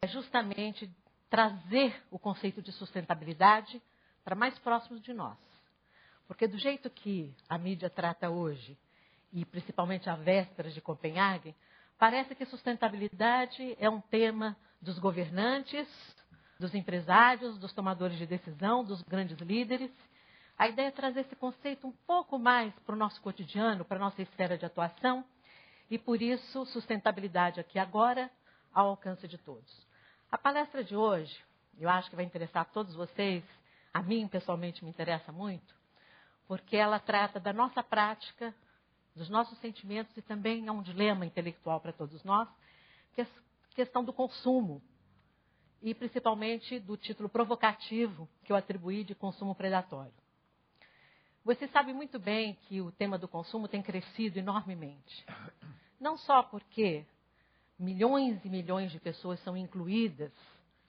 é justamente trazer o conceito de sustentabilidade para mais próximos de nós. Porque do jeito que a mídia trata hoje, e principalmente à vésperas de Copenhague, parece que sustentabilidade é um tema dos governantes, dos empresários, dos tomadores de decisão, dos grandes líderes. A ideia é trazer esse conceito um pouco mais para o nosso cotidiano, para a nossa esfera de atuação, e por isso sustentabilidade aqui agora, ao alcance de todos. A palestra de hoje, eu acho que vai interessar a todos vocês, a mim pessoalmente me interessa muito, porque ela trata da nossa prática, dos nossos sentimentos e também é um dilema intelectual para todos nós, que é a questão do consumo e principalmente do título provocativo que eu atribuí de consumo predatório. Você sabe muito bem que o tema do consumo tem crescido enormemente. Não só porque milhões e milhões de pessoas são incluídas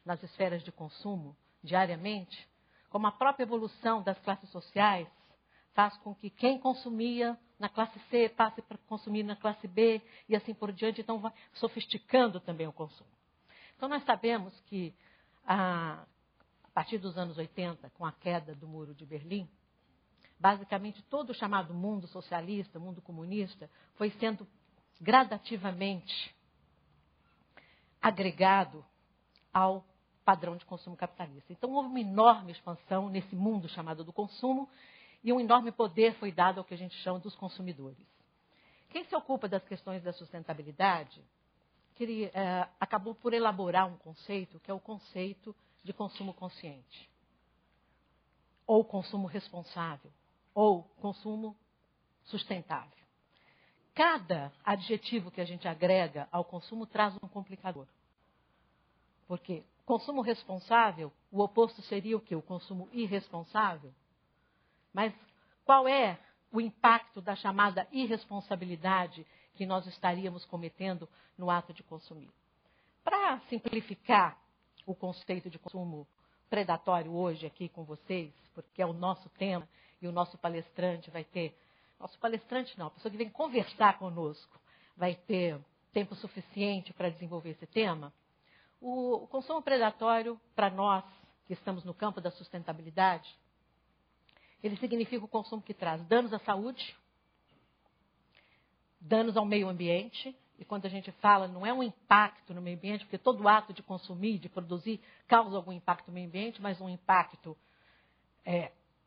nas esferas de consumo diariamente, como a própria evolução das classes sociais faz com que quem consumia na classe C passe para consumir na classe B e assim por diante, então vai sofisticando também o consumo. Então nós sabemos que a partir dos anos 80, com a queda do Muro de Berlim, basicamente todo o chamado mundo socialista, mundo comunista, foi sendo gradativamente agregado ao padrão de consumo capitalista. Então houve uma enorme expansão nesse mundo chamado do consumo e um enorme poder foi dado ao que a gente chama dos consumidores. Quem se ocupa das questões da sustentabilidade acabou por elaborar um conceito que é o conceito de consumo consciente, ou consumo responsável, ou consumo sustentável. Cada adjetivo que a gente agrega ao consumo traz um complicador. Porque consumo responsável, o oposto seria o quê? O consumo irresponsável? Mas qual é o impacto da chamada irresponsabilidade que nós estaríamos cometendo no ato de consumir? Para simplificar o conceito de consumo predatório hoje aqui com vocês, porque é o nosso tema e o nosso palestrante vai ter... Nosso palestrante não, a pessoa que vem conversar conosco vai ter tempo suficiente para desenvolver esse tema. O consumo predatório, para nós que estamos no campo da sustentabilidade, ele significa o consumo que traz danos à saúde, danos ao meio ambiente, e quando a gente fala, não é um impacto no meio ambiente, porque todo ato de consumir, de produzir, causa algum impacto no meio ambiente, mas um impacto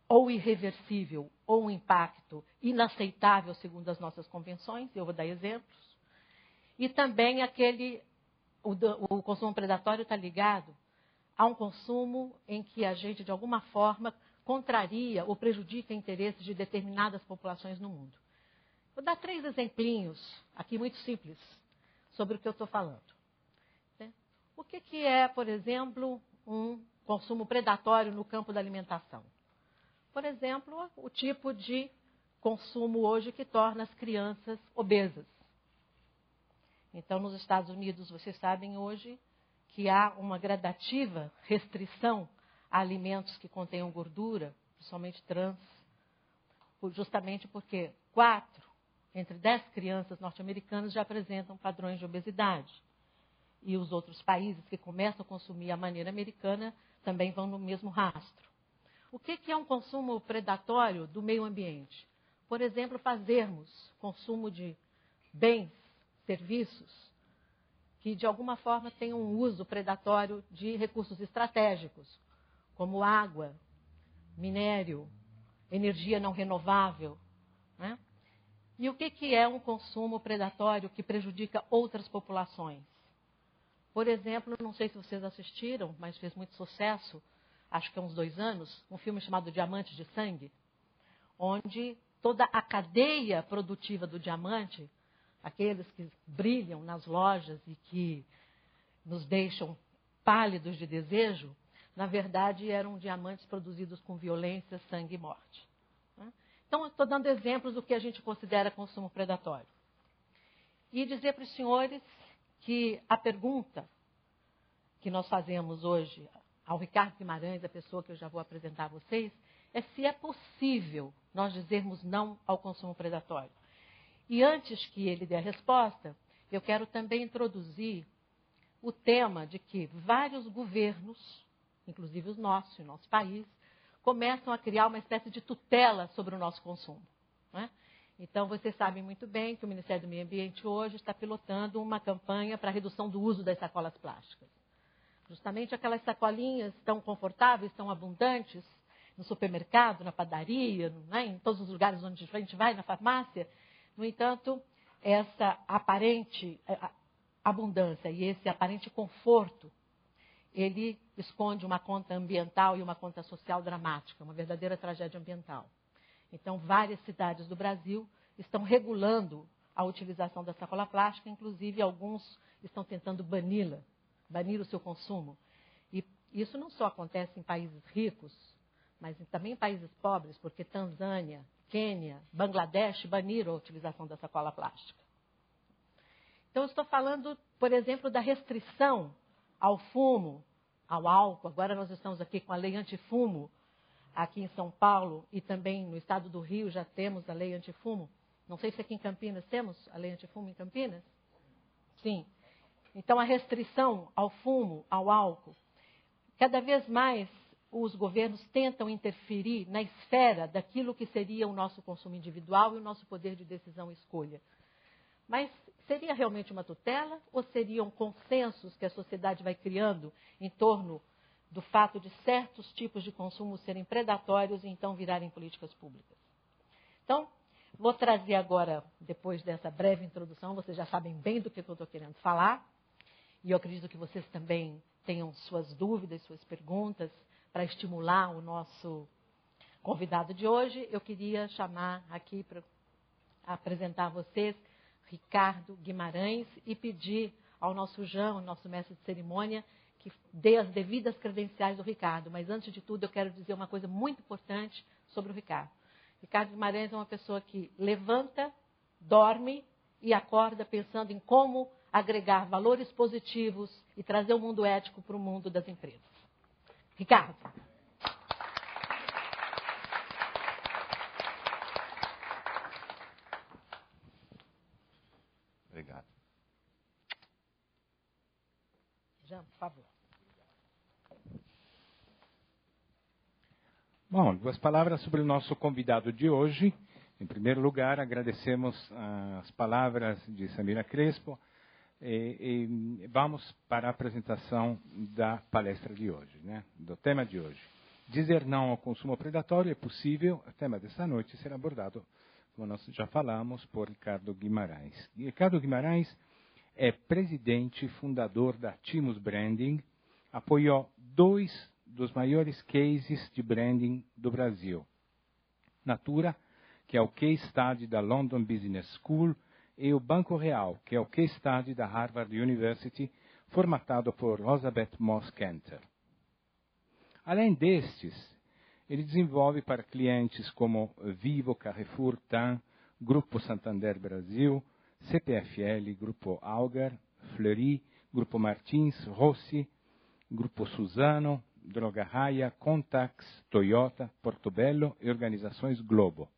ou irreversível, ou um impacto inaceitável segundo as nossas convenções, eu vou dar exemplos. E também o consumo predatório está ligado a um consumo em que a gente, de alguma forma, contraria ou prejudica interesses de determinadas populações no mundo. Vou dar 3 exemplinhos, aqui muito simples, sobre o que eu estou falando. O que é, por exemplo, um consumo predatório no campo da alimentação? Por exemplo, o tipo de consumo hoje que torna as crianças obesas. Então, nos Estados Unidos, vocês sabem hoje que há uma gradativa restrição a alimentos que contenham gordura, principalmente trans, justamente porque 4 entre 10 crianças norte-americanas já apresentam padrões de obesidade. E os outros países que começam a consumir a maneira americana também vão no mesmo rastro. O que é um consumo predatório do meio ambiente? Por exemplo, fazermos consumo de bens, serviços, que de alguma forma tenham um uso predatório de recursos estratégicos, como água, minério, energia não renovável. Né? E o que é um consumo predatório que prejudica outras populações? Por exemplo, não sei se vocês assistiram, mas fez muito sucesso, acho que há uns 2 anos, um filme chamado Diamantes de Sangue, onde toda a cadeia produtiva do diamante, aqueles que brilham nas lojas e que nos deixam pálidos de desejo, na verdade eram diamantes produzidos com violência, sangue e morte. Então, eu estou dando exemplos do que a gente considera consumo predatório. E dizer para os senhores que a pergunta que nós fazemos hoje ao Ricardo Guimarães, a pessoa que eu já vou apresentar a vocês, é se é possível nós dizermos não ao consumo predatório. E antes que ele dê a resposta, eu quero também introduzir o tema de que vários governos, inclusive o nosso país, começam a criar uma espécie de tutela sobre o nosso consumo, né? Então, vocês sabem muito bem que o Ministério do Meio Ambiente hoje está pilotando uma campanha para a redução do uso das sacolas plásticas. Justamente aquelas sacolinhas tão confortáveis, tão abundantes, no supermercado, na padaria, né, em todos os lugares onde a gente vai, na farmácia. No entanto, essa aparente abundância e esse aparente conforto, ele esconde uma conta ambiental e uma conta social dramática, uma verdadeira tragédia ambiental. Então, várias cidades do Brasil estão regulando a utilização da sacola plástica, inclusive alguns estão tentando banir o seu consumo. E isso não só acontece em países ricos, mas também em países pobres, porque Tanzânia, Quênia, Bangladesh baniram a utilização da sacola plástica. Então, eu estou falando, por exemplo, da restrição ao fumo, ao álcool. Agora nós estamos aqui com a lei antifumo, aqui em São Paulo, e também no estado do Rio já temos a lei antifumo. Não sei se aqui em Campinas temos a lei antifumo em Campinas? Sim. Então, a restrição ao fumo, ao álcool. Cada vez mais os governos tentam interferir na esfera daquilo que seria o nosso consumo individual e o nosso poder de decisão e escolha. Mas seria realmente uma tutela ou seriam consensos que a sociedade vai criando em torno do fato de certos tipos de consumo serem predatórios e então virarem políticas públicas? Então, vou trazer agora, depois dessa breve introdução, vocês já sabem bem do que eu estou querendo falar, e eu acredito que vocês também tenham suas dúvidas, suas perguntas, para estimular o nosso convidado de hoje. Eu queria chamar aqui para apresentar a vocês Ricardo Guimarães e pedir ao nosso Jean, o nosso mestre de cerimônia, que dê as devidas credenciais do Ricardo. Mas, antes de tudo, eu quero dizer uma coisa muito importante sobre o Ricardo. Ricardo Guimarães é uma pessoa que levanta, dorme e acorda pensando em como agregar valores positivos e trazer o mundo ético para o mundo das empresas. Ricardo. Obrigado. Jean, por favor. Bom, duas palavras sobre o nosso convidado de hoje. Em primeiro lugar, agradecemos as palavras de Samira Crespo e vamos para a apresentação da palestra de hoje, né? Do tema de hoje. Dizer não ao consumo predatório é possível. O tema desta noite será abordado, como nós já falamos, por Ricardo Guimarães. Ricardo Guimarães é presidente e fundador da Timus Branding, apoiou 2 dos maiores cases de branding do Brasil. Natura, que é o case study da London Business School, e o Banco Real, que é o case study da Harvard University, formatado por Elizabeth Moss Kanter. Além destes, ele desenvolve para clientes como Vivo, Carrefour, TAM, Grupo Santander Brasil, CPFL, Grupo Auger, Fleury, Grupo Martins, Rossi, Grupo Suzano, Droga Raia, Contax, Toyota, Portobello e Organizações Globo.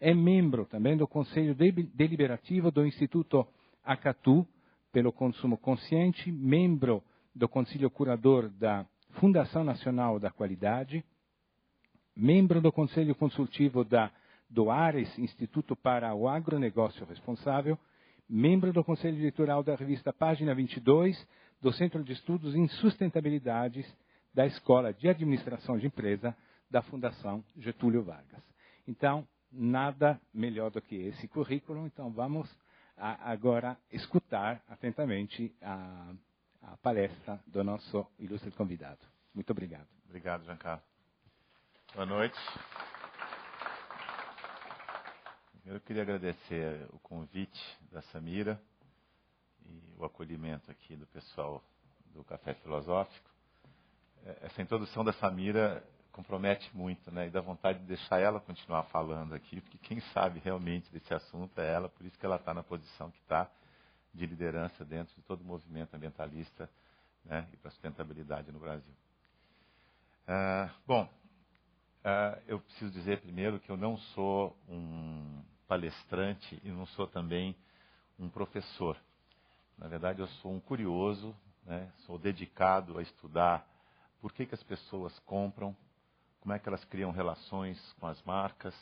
É membro também do Conselho Deliberativo do Instituto Acatu, pelo Consumo Consciente, membro do Conselho Curador da Fundação Nacional da Qualidade, membro do Conselho Consultivo do ARES, Instituto para o Agronegócio Responsável, membro do Conselho Editorial da revista Página 22, do Centro de Estudos em Sustentabilidades da Escola de Administração de Empresa da Fundação Getúlio Vargas. Então, nada melhor do que esse currículo. Então, vamos agora escutar atentamente a palestra do nosso ilustre convidado. Muito obrigado. Obrigado, Giancarlo. Boa noite. Eu queria agradecer o convite da Samira e o acolhimento aqui do pessoal do Café Filosófico. Essa introdução da Samira compromete muito, né? E dá vontade de deixar ela continuar falando aqui, porque quem sabe realmente desse assunto é ela, por isso que ela está na posição que está, de liderança dentro de todo o movimento ambientalista, né? E para a sustentabilidade no Brasil. Eu preciso dizer primeiro que eu não sou um palestrante e não sou também um professor. Na verdade, eu sou um curioso, né? Sou dedicado a estudar por que as pessoas compram, como é que elas criam relações com as marcas,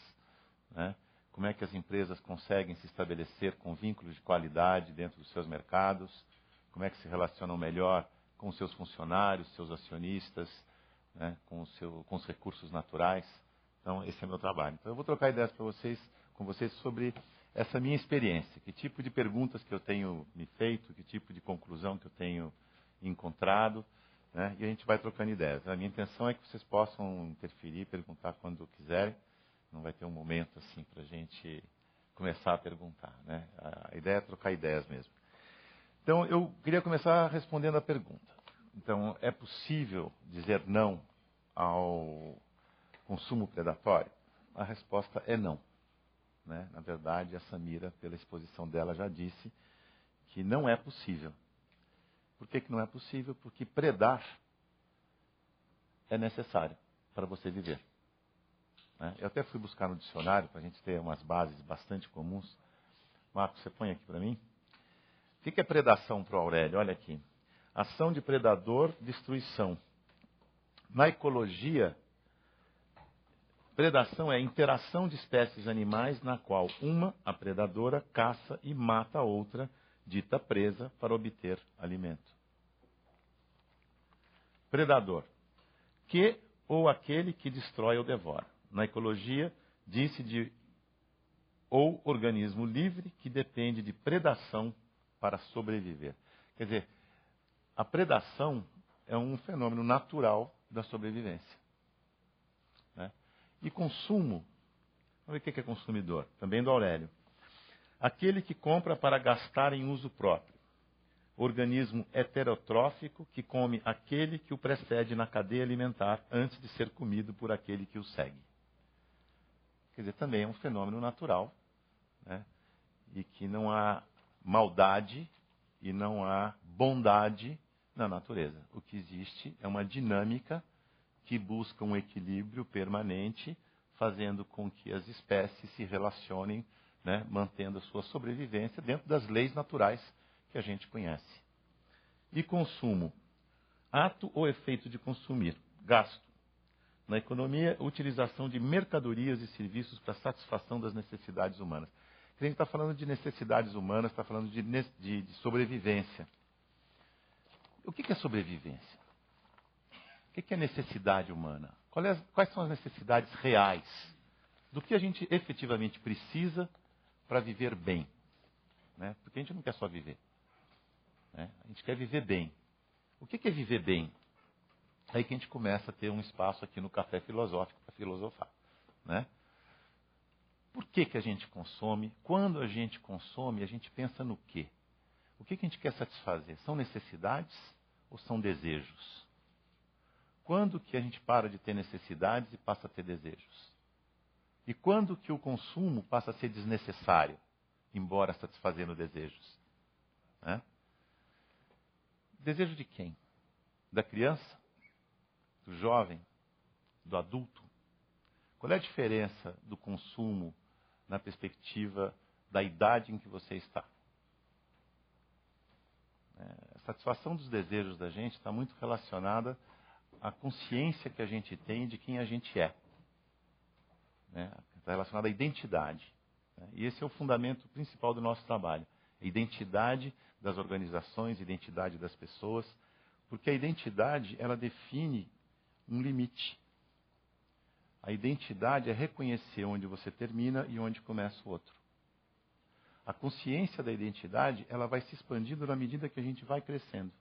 né? Como é que as empresas conseguem se estabelecer com vínculos de qualidade dentro dos seus mercados, como é que se relacionam melhor com os seus funcionários, seus acionistas, né? com os recursos naturais. Então, esse é meu trabalho. Então, eu vou trocar ideias com vocês sobre essa minha experiência, que tipo de perguntas que eu tenho me feito, que tipo de conclusão que eu tenho encontrado, né? E a gente vai trocando ideias. A minha intenção é que vocês possam interferir, perguntar quando quiserem. Não vai ter um momento assim para a gente começar a perguntar, né? A ideia é trocar ideias mesmo. Então, eu queria começar respondendo a pergunta. Então, é possível dizer não ao consumo predatório? A resposta é não, né? Na verdade, a Samira, pela exposição dela, já disse que não é possível. Por que não é possível? Porque predar é necessário para você viver, né? Eu até fui buscar no dicionário para a gente ter umas bases bastante comuns. Marcos, você põe aqui para mim. O que é predação para o Aurélio? Olha aqui. Ação de predador, destruição. Na ecologia, predação é a interação de espécies animais na qual uma, a predadora, caça e mata a outra, dita presa, para obter alimento. Predador. Que ou aquele que destrói ou devora. Na ecologia, diz-se de ou organismo livre que depende de predação para sobreviver. Quer dizer, a predação é um fenômeno natural da sobrevivência, né? E consumo, vamos ver o que é consumidor, também do Aurélio. Aquele que compra para gastar em uso próprio. Organismo heterotrófico que come aquele que o precede na cadeia alimentar antes de ser comido por aquele que o segue. Quer dizer, também é um fenômeno natural, né? E que não há maldade e não há bondade na natureza. O que existe é uma dinâmica que busca um equilíbrio permanente, fazendo com que as espécies se relacionem, né, mantendo a sua sobrevivência dentro das leis naturais que a gente conhece. E consumo. Ato ou efeito de consumir. Gasto. Na economia, utilização de mercadorias e serviços para satisfação das necessidades humanas. A gente está falando de necessidades humanas, está falando de sobrevivência. O que é sobrevivência? O que é necessidade humana? Quais são as necessidades reais? Do que a gente efetivamente precisa para viver bem, né? Porque a gente não quer só viver, né? A gente quer viver bem. O que é viver bem? Aí que a gente começa a ter um espaço aqui no Café Filosófico para filosofar, né? Por que a gente consome? Quando a gente consome, a gente pensa no quê? O que a gente quer satisfazer? São necessidades ou são desejos? Quando que a gente para de ter necessidades e passa a ter desejos? E quando que o consumo passa a ser desnecessário, embora satisfazendo desejos, né? Desejo de quem? Da criança? Do jovem? Do adulto? Qual é a diferença do consumo na perspectiva da idade em que você está? A satisfação dos desejos da gente está muito relacionada à consciência que a gente tem de quem a gente é, né? Está relacionada à identidade, né? E esse é o fundamento principal do nosso trabalho. A identidade das organizações, a identidade das pessoas, porque a identidade, ela define um limite. A identidade é reconhecer onde você termina e onde começa o outro. A consciência da identidade, ela vai se expandindo na medida que a gente vai crescendo,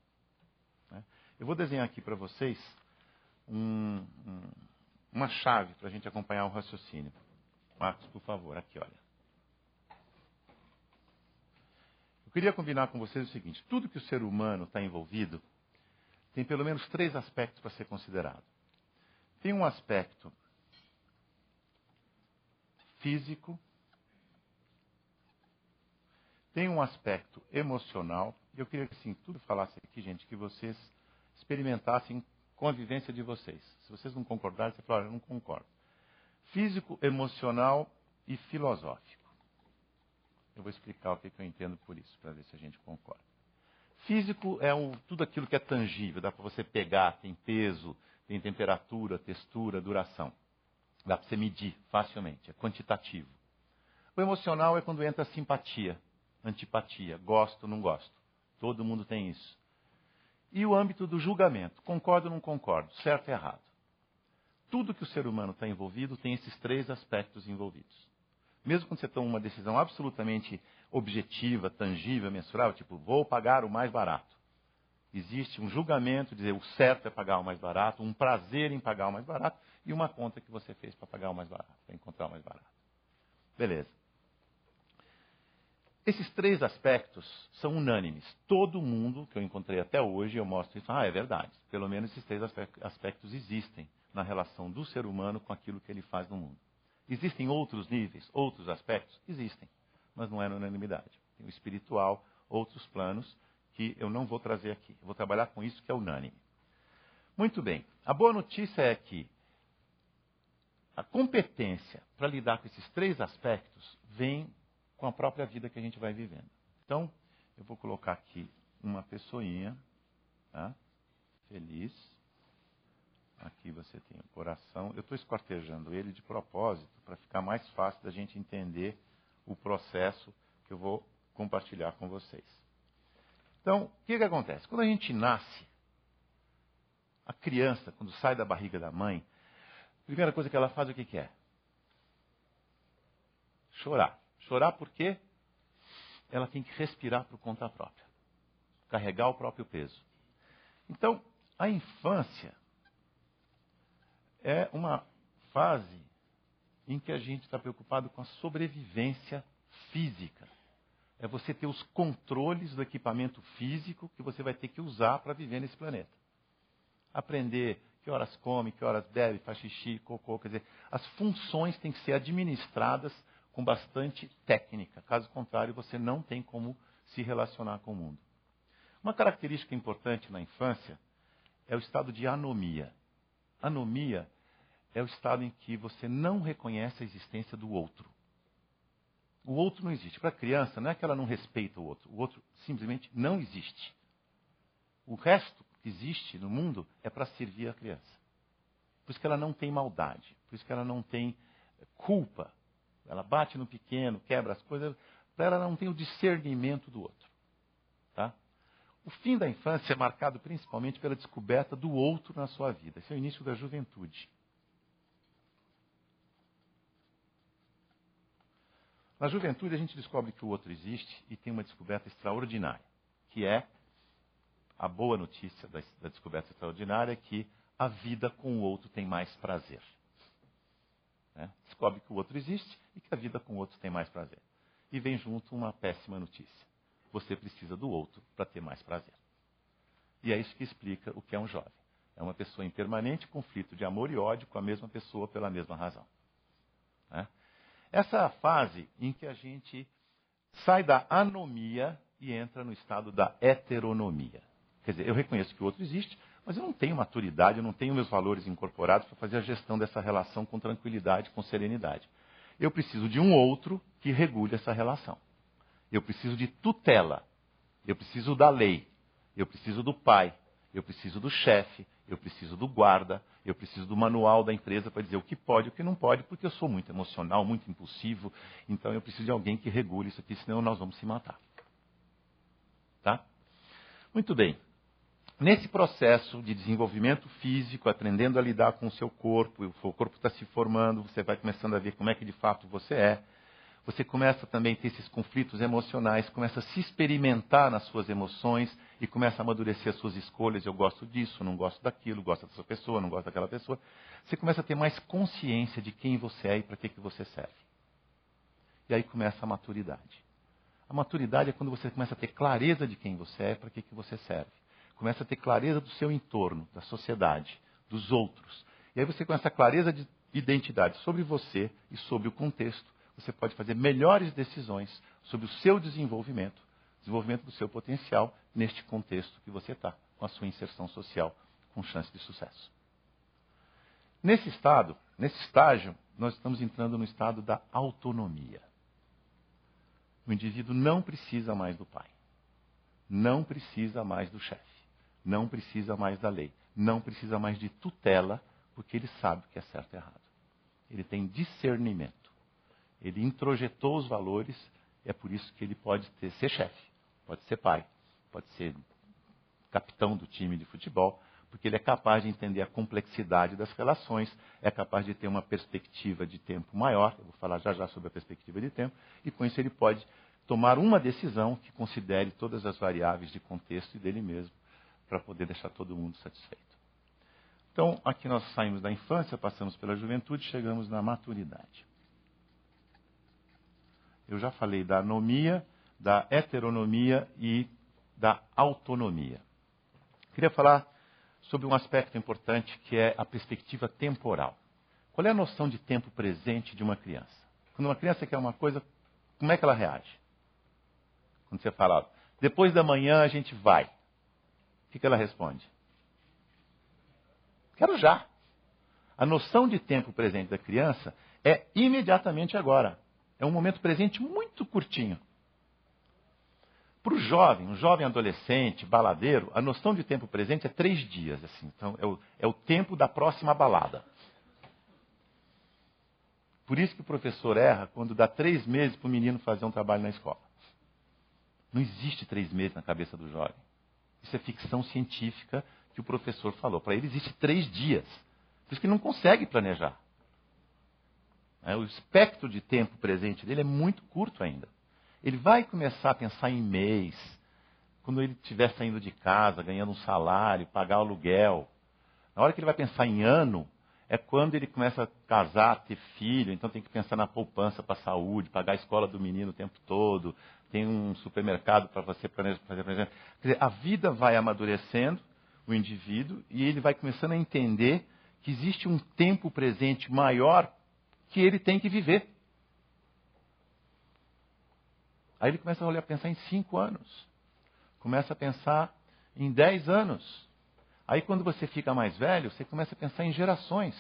né? Eu vou desenhar aqui para vocês uma chave para a gente acompanhar o raciocínio. Marcos, por favor, aqui, olha. Eu queria combinar com vocês o seguinte: tudo que o ser humano está envolvido tem pelo menos 3 aspectos para ser considerado. Tem um aspecto físico, tem um aspecto emocional. Eu queria que, assim, tudo falasse aqui, gente, que vocês experimentassem com a vivência de vocês. Se vocês não concordarem, você fala: olha, eu não concordo. Físico, emocional e filosófico. Eu vou explicar o que eu entendo por isso, para ver se a gente concorda. Físico é tudo aquilo que é tangível, dá para você pegar, tem peso, tem temperatura, textura, duração. Dá para você medir facilmente, é quantitativo. O emocional é quando entra a simpatia, antipatia, gosto, não gosto. Todo mundo tem isso. E o âmbito do julgamento, concordo ou não concordo, certo e errado. Tudo que o ser humano está envolvido tem esses 3 aspectos envolvidos. Mesmo quando você toma uma decisão absolutamente objetiva, tangível, mensurável, tipo, vou pagar o mais barato. Existe um julgamento, dizer o certo é pagar o mais barato, um prazer em pagar o mais barato e uma conta que você fez para pagar o mais barato, para encontrar o mais barato. Beleza. Esses 3 aspectos são unânimes. Todo mundo que eu encontrei até hoje, eu mostro isso, é verdade. Pelo menos esses 3 aspectos existem na relação do ser humano com aquilo que ele faz no mundo. Existem outros níveis, outros aspectos? Existem, mas não é na unanimidade. Tem o espiritual, outros planos, que eu não vou trazer aqui. Eu vou trabalhar com isso que é unânime. Muito bem. A boa notícia é que a competência para lidar com esses 3 aspectos vem com a própria vida que a gente vai vivendo. Então, eu vou colocar aqui uma pessoinha, tá? Feliz. Aqui você tem o coração. Eu estou esquartejando ele de propósito para ficar mais fácil da gente entender o processo que eu vou compartilhar com vocês. Então, o que acontece? Quando a gente nasce, a criança, quando sai da barriga da mãe, a primeira coisa que ela faz, o que é? Chorar. Chorar porque ela tem que respirar por conta própria. Carregar o próprio peso. Então, a infância é uma fase em que a gente está preocupado com a sobrevivência física. É você ter os controles do equipamento físico que você vai ter que usar para viver nesse planeta. Aprender que horas come, que horas bebe, faz xixi, cocô. Quer dizer, as funções têm que ser administradas com bastante técnica. Caso contrário, você não tem como se relacionar com o mundo. Uma característica importante na infância é o estado de anomia. Anomia é o estado em que você não reconhece a existência do outro. O outro não existe. Para a criança, não é que ela não respeita o outro simplesmente não existe. O resto que existe no mundo é para servir a criança. Por isso que ela não tem maldade, por isso que ela não tem culpa. Ela bate no pequeno, quebra as coisas, para ela não ter o discernimento do outro. Tá? O fim da infância é marcado principalmente pela descoberta do outro na sua vida. Esse é o início da juventude. Na juventude a gente descobre que o outro existe e tem uma descoberta extraordinária, que é a boa notícia da descoberta extraordinária é que a vida com o outro tem mais prazer. Descobre que o outro existe e que a vida com o outro tem mais prazer. E vem junto uma péssima notícia. Você precisa do outro para ter mais prazer. E é isso que explica o que é um jovem. É uma pessoa em permanente conflito de amor e ódio com a mesma pessoa pela mesma razão. Essa é a fase em que a gente sai da anomia e entra no estado da heteronomia. Quer dizer, eu reconheço que o outro existe, mas eu não tenho maturidade, eu não tenho meus valores incorporados para fazer a gestão dessa relação com tranquilidade, com serenidade. Eu preciso de um outro que regule essa relação. Eu preciso de tutela. Eu preciso da lei. Eu preciso do pai. Eu preciso do chefe. Eu preciso do guarda. Eu preciso do manual da empresa para dizer o que pode e o que não pode, porque eu sou muito emocional, muito impulsivo. Então eu preciso de alguém que regule isso aqui, senão nós vamos se matar. Tá? Muito bem. Nesse processo de desenvolvimento físico, aprendendo a lidar com o seu corpo, o corpo está se formando, você vai começando a ver como é que de fato você é. Você começa também a ter esses conflitos emocionais, começa a se experimentar nas suas emoções e começa a amadurecer as suas escolhas. Eu gosto disso, não gosto daquilo, gosto dessa pessoa, não gosto daquela pessoa. Você começa a ter mais consciência de quem você é e para que você serve. E aí começa a maturidade. A maturidade é quando você começa a ter clareza de quem você é e para que você serve. Começa a ter clareza do seu entorno, da sociedade, dos outros. E aí você com essa clareza de identidade sobre você e sobre o contexto, você pode fazer melhores decisões sobre o seu desenvolvimento do seu potencial neste contexto que você está, com a sua inserção social, com chance de sucesso. Nesse estágio, nós estamos entrando no estado da autonomia. O indivíduo não precisa mais do pai. não precisa mais do chefe, não precisa mais da lei, não precisa mais de tutela, porque ele sabe o que é certo e errado. Ele tem discernimento. Ele introjetou os valores, é por isso que ele pode ser chefe, pode ser pai, pode ser capitão do time de futebol, porque ele é capaz de entender a complexidade das relações, é capaz de ter uma perspectiva de tempo maior, eu vou falar já já sobre a perspectiva de tempo, e com isso ele pode tomar uma decisão que considere todas as variáveis de contexto e dele mesmo, para poder deixar todo mundo satisfeito. Então, aqui nós saímos da infância, passamos pela juventude, chegamos na maturidade. Eu já falei da anomia, da heteronomia e da autonomia. Queria falar sobre um aspecto importante que é a perspectiva temporal. Qual é a noção de tempo presente de uma criança? Quando uma criança quer uma coisa, como é que ela reage? Quando você fala, depois da manhã a gente vai. O que ela responde? Quero já. A noção de tempo presente da criança é imediatamente agora. É um momento presente muito curtinho. Para o jovem, um jovem adolescente, baladeiro, a noção de tempo presente é 3 dias. Assim. Então, é o tempo da próxima balada. Por isso que o professor erra quando dá 3 meses para o menino fazer um trabalho na escola. Não existe 3 meses na cabeça do jovem. Isso é ficção científica que o professor falou. Para ele existe 3 dias. Por isso que ele não consegue planejar. O espectro de tempo presente dele é muito curto ainda. Ele vai começar a pensar em mês, quando ele estiver saindo de casa, ganhando um salário, pagar o aluguel. Na hora que ele vai pensar em ano, é quando ele começa a casar, ter filho, então tem que pensar na poupança para a saúde, pagar a escola do menino o tempo todo, tem um supermercado para você fazer planejamento. Quer dizer, a vida vai amadurecendo o indivíduo e ele vai começando a entender que existe um tempo presente maior que ele tem que viver. Aí ele começa a pensar em 5 anos. Começa a pensar em 10 anos. Aí quando você fica mais velho, você começa a pensar em gerações.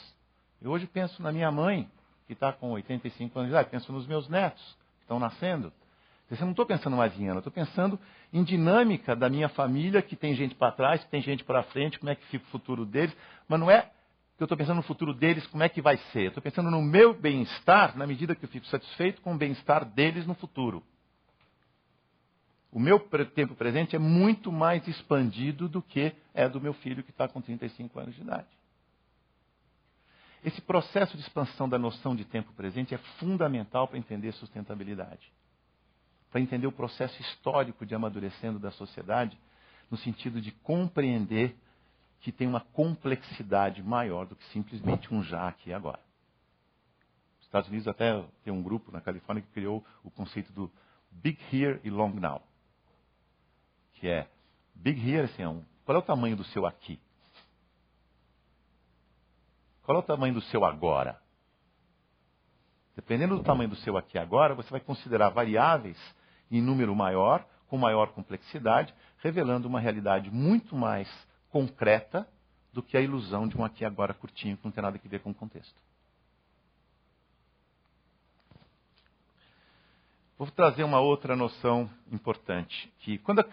Eu hoje penso na minha mãe, que está com 85 anos de idade, penso nos meus netos, que estão nascendo. Eu não estou pensando mais em ano, eu estou pensando em dinâmica da minha família, que tem gente para trás, que tem gente para frente, como é que fica o futuro deles. Mas não é que eu estou pensando no futuro deles, como é que vai ser. Eu estou pensando no meu bem-estar, na medida que eu fico satisfeito com o bem-estar deles no futuro. O meu tempo presente é muito mais expandido do que é do meu filho que está com 35 anos de idade. Esse processo de expansão da noção de tempo presente é fundamental para entender sustentabilidade. Para entender o processo histórico de amadurecendo da sociedade, no sentido de compreender que tem uma complexidade maior do que simplesmente um já aqui e agora. Os Estados Unidos até tem um grupo na Califórnia que criou o conceito do Big Here e Long Now. Que é, Big Here, assim, qual é o tamanho do seu aqui? Qual é o tamanho do seu agora? Dependendo do tamanho do seu aqui e agora, você vai considerar variáveis em número maior, com maior complexidade, revelando uma realidade muito mais concreta do que a ilusão de um aqui e agora curtinho, que não tem nada a ver com o contexto. Vou trazer uma outra noção importante, que quando a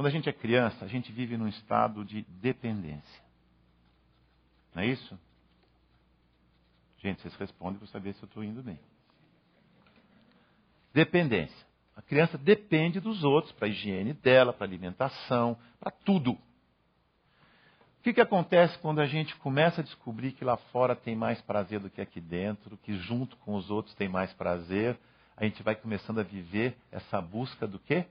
gente é criança, a gente vive num estado de dependência. Não é isso? Gente, vocês respondem para saber se eu estou indo bem. Dependência. A criança depende dos outros para a higiene dela, para a alimentação, para tudo. O que acontece quando a gente começa a descobrir que lá fora tem mais prazer do que aqui dentro, que junto com os outros tem mais prazer? A gente vai começando a viver essa busca do quê?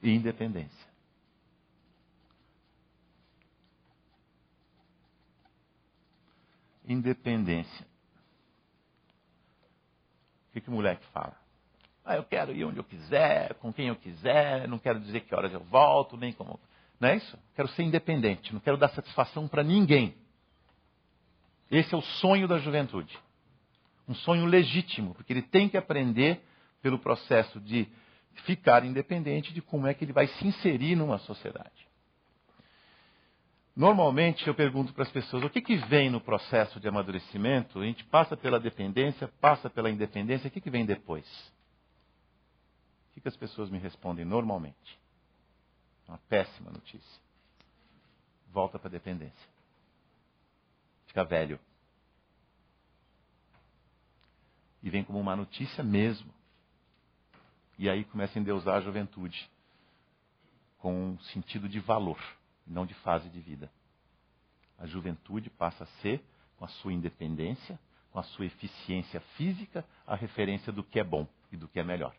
Independência. Independência. O que o moleque fala? Eu quero ir onde eu quiser, com quem eu quiser, não quero dizer que horas eu volto, nem como... Não é isso? Quero ser independente, não quero dar satisfação para ninguém. Esse é o sonho da juventude. Um sonho legítimo, porque ele tem que aprender pelo processo de ficar independente de como é que ele vai se inserir numa sociedade. Normalmente eu pergunto para as pessoas, o que vem no processo de amadurecimento? A gente passa pela dependência, passa pela independência, o que vem depois? O que as pessoas me respondem normalmente? Uma péssima notícia. Volta para a dependência. Fica velho. E vem como uma notícia mesmo. E aí começa a endeusar a juventude. Com um sentido de valor, não de fase de vida. A juventude passa a ser, com a sua independência, com a sua eficiência física, a referência do que é bom e do que é melhor.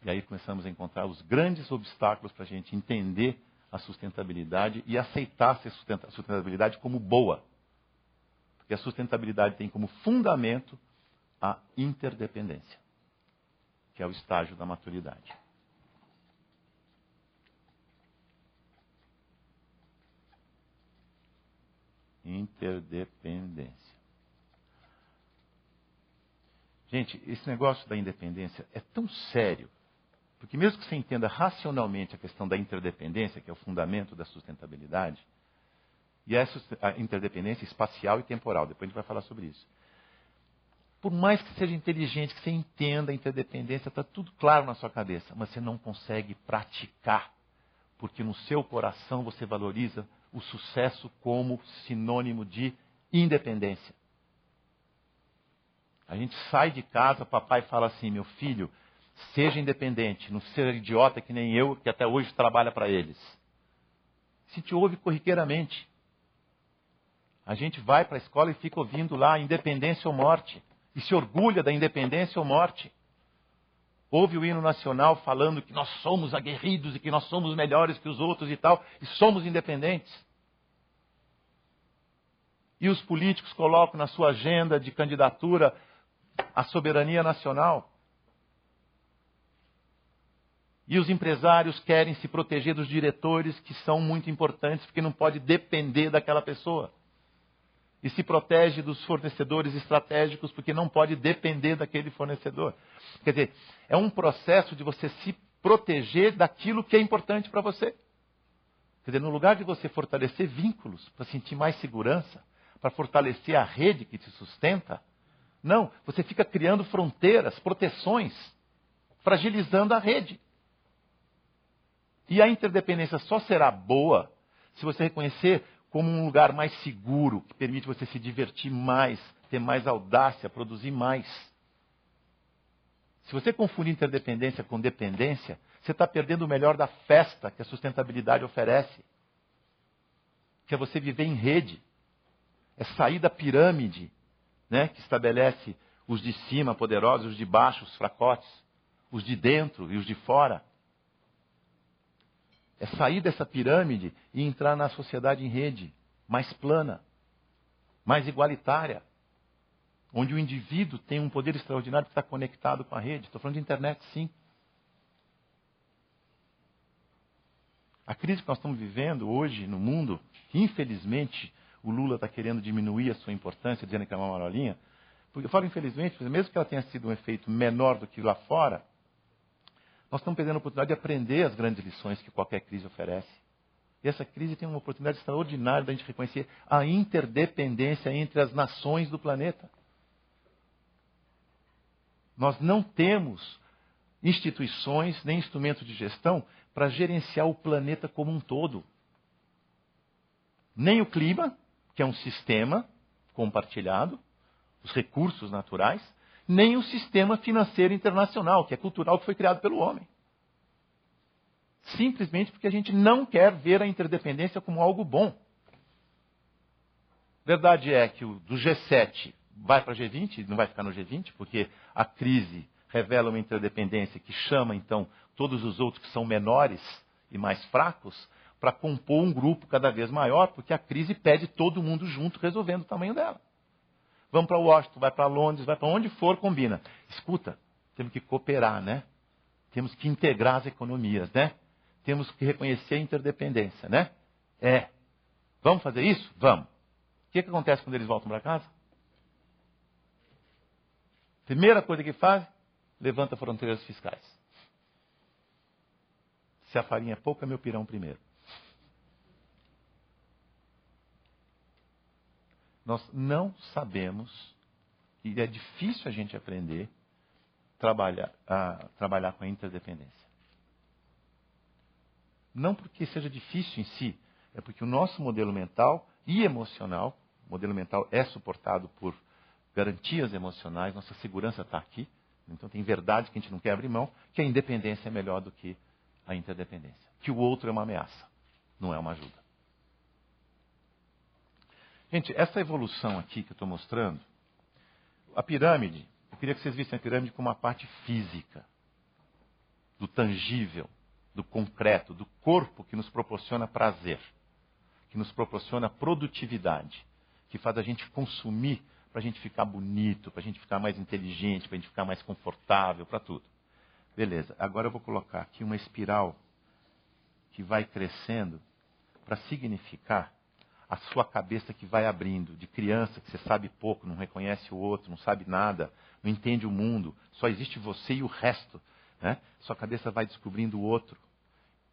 E aí começamos a encontrar os grandes obstáculos para a gente entender a sustentabilidade e aceitar a sustentabilidade como boa. Porque a sustentabilidade tem como fundamento a interdependência, que é o estágio da maturidade. Interdependência. Gente, esse negócio da independência é tão sério, porque mesmo que você entenda racionalmente a questão da interdependência, que é o fundamento da sustentabilidade, e a interdependência espacial e temporal, depois a gente vai falar sobre isso. Por mais que seja inteligente, que você entenda a interdependência, está tudo claro na sua cabeça, mas você não consegue praticar, porque no seu coração você valoriza o sucesso como sinônimo de independência. A gente sai de casa, o papai fala assim, meu filho, seja independente, não seja idiota que nem eu, que até hoje trabalha para eles. Se te ouve corriqueiramente. A gente vai para a escola e fica ouvindo lá independência ou morte. E se orgulha da independência ou morte. Ouve o hino nacional falando que nós somos aguerridos e que nós somos melhores que os outros e tal, e somos independentes. E os políticos colocam na sua agenda de candidatura a soberania nacional. E os empresários querem se proteger dos diretores que são muito importantes, porque não pode depender daquela pessoa. E se protege dos fornecedores estratégicos, porque não pode depender daquele fornecedor. Quer dizer, é um processo de você se proteger daquilo que é importante para você. Quer dizer, no lugar de você fortalecer vínculos, para sentir mais segurança, para fortalecer a rede que te sustenta, não, você fica criando fronteiras, proteções, fragilizando a rede. E a interdependência só será boa se você reconhecer como um lugar mais seguro, que permite você se divertir mais, ter mais audácia, produzir mais. Se você confundir interdependência com dependência, você está perdendo o melhor da festa que a sustentabilidade oferece. Que é você viver em rede. É sair da pirâmide, né, que estabelece os de cima poderosos, os de baixo, os fracotes, os de dentro e os de fora. É sair dessa pirâmide e entrar na sociedade em rede, mais plana, mais igualitária, onde o indivíduo tem um poder extraordinário que está conectado com a rede. Estou falando de internet, sim. A crise que nós estamos vivendo hoje no mundo, infelizmente, o Lula está querendo diminuir a sua importância, dizendo que é uma marolinha. Porque eu falo infelizmente, porque mesmo que ela tenha sido um efeito menor do que lá fora, nós estamos perdendo a oportunidade de aprender as grandes lições que qualquer crise oferece. E essa crise tem uma oportunidade extraordinária de a gente reconhecer a interdependência entre as nações do planeta. Nós não temos instituições nem instrumentos de gestão para gerenciar o planeta como um todo. Nem o clima, que é um sistema compartilhado, os recursos naturais, nem o sistema financeiro internacional, que é cultural, que foi criado pelo homem. Simplesmente porque a gente não quer ver a interdependência como algo bom. Verdade é que o do G7 vai para G20, não vai ficar no G20, porque a crise revela uma interdependência que chama, então, todos os outros que são menores e mais fracos para compor um grupo cada vez maior, porque a crise pede todo mundo junto resolvendo o tamanho dela. Vamos para Washington, vai para Londres, vai para onde for, combina. Escuta, temos que cooperar, né? Temos que integrar as economias, né? Temos que reconhecer a interdependência, né? Vamos fazer isso? Vamos. O que acontece quando eles voltam para casa? Primeira coisa que fazem, levanta fronteiras fiscais. Se a farinha é pouca, meu pirão primeiro. Nós não sabemos, e é difícil a gente aprender, trabalhar com a interdependência. Não porque seja difícil em si, é porque o nosso modelo mental e emocional, o modelo mental é suportado por garantias emocionais, nossa segurança está aqui. Então tem verdade que a gente não quer abrir mão, que a independência é melhor do que a interdependência. Que o outro é uma ameaça, não é uma ajuda. Gente, essa evolução aqui que eu estou mostrando, a pirâmide, eu queria que vocês vissem a pirâmide como uma parte física, do tangível, do concreto, do corpo que nos proporciona prazer, que nos proporciona produtividade, que faz a gente consumir para a gente ficar bonito, para a gente ficar mais inteligente, para a gente ficar mais confortável, para tudo. Beleza, agora eu vou colocar aqui uma espiral que vai crescendo para significar a sua cabeça que vai abrindo, de criança que você sabe pouco, não reconhece o outro, não sabe nada, não entende o mundo, só existe você e o resto. Né? Sua cabeça vai descobrindo o outro,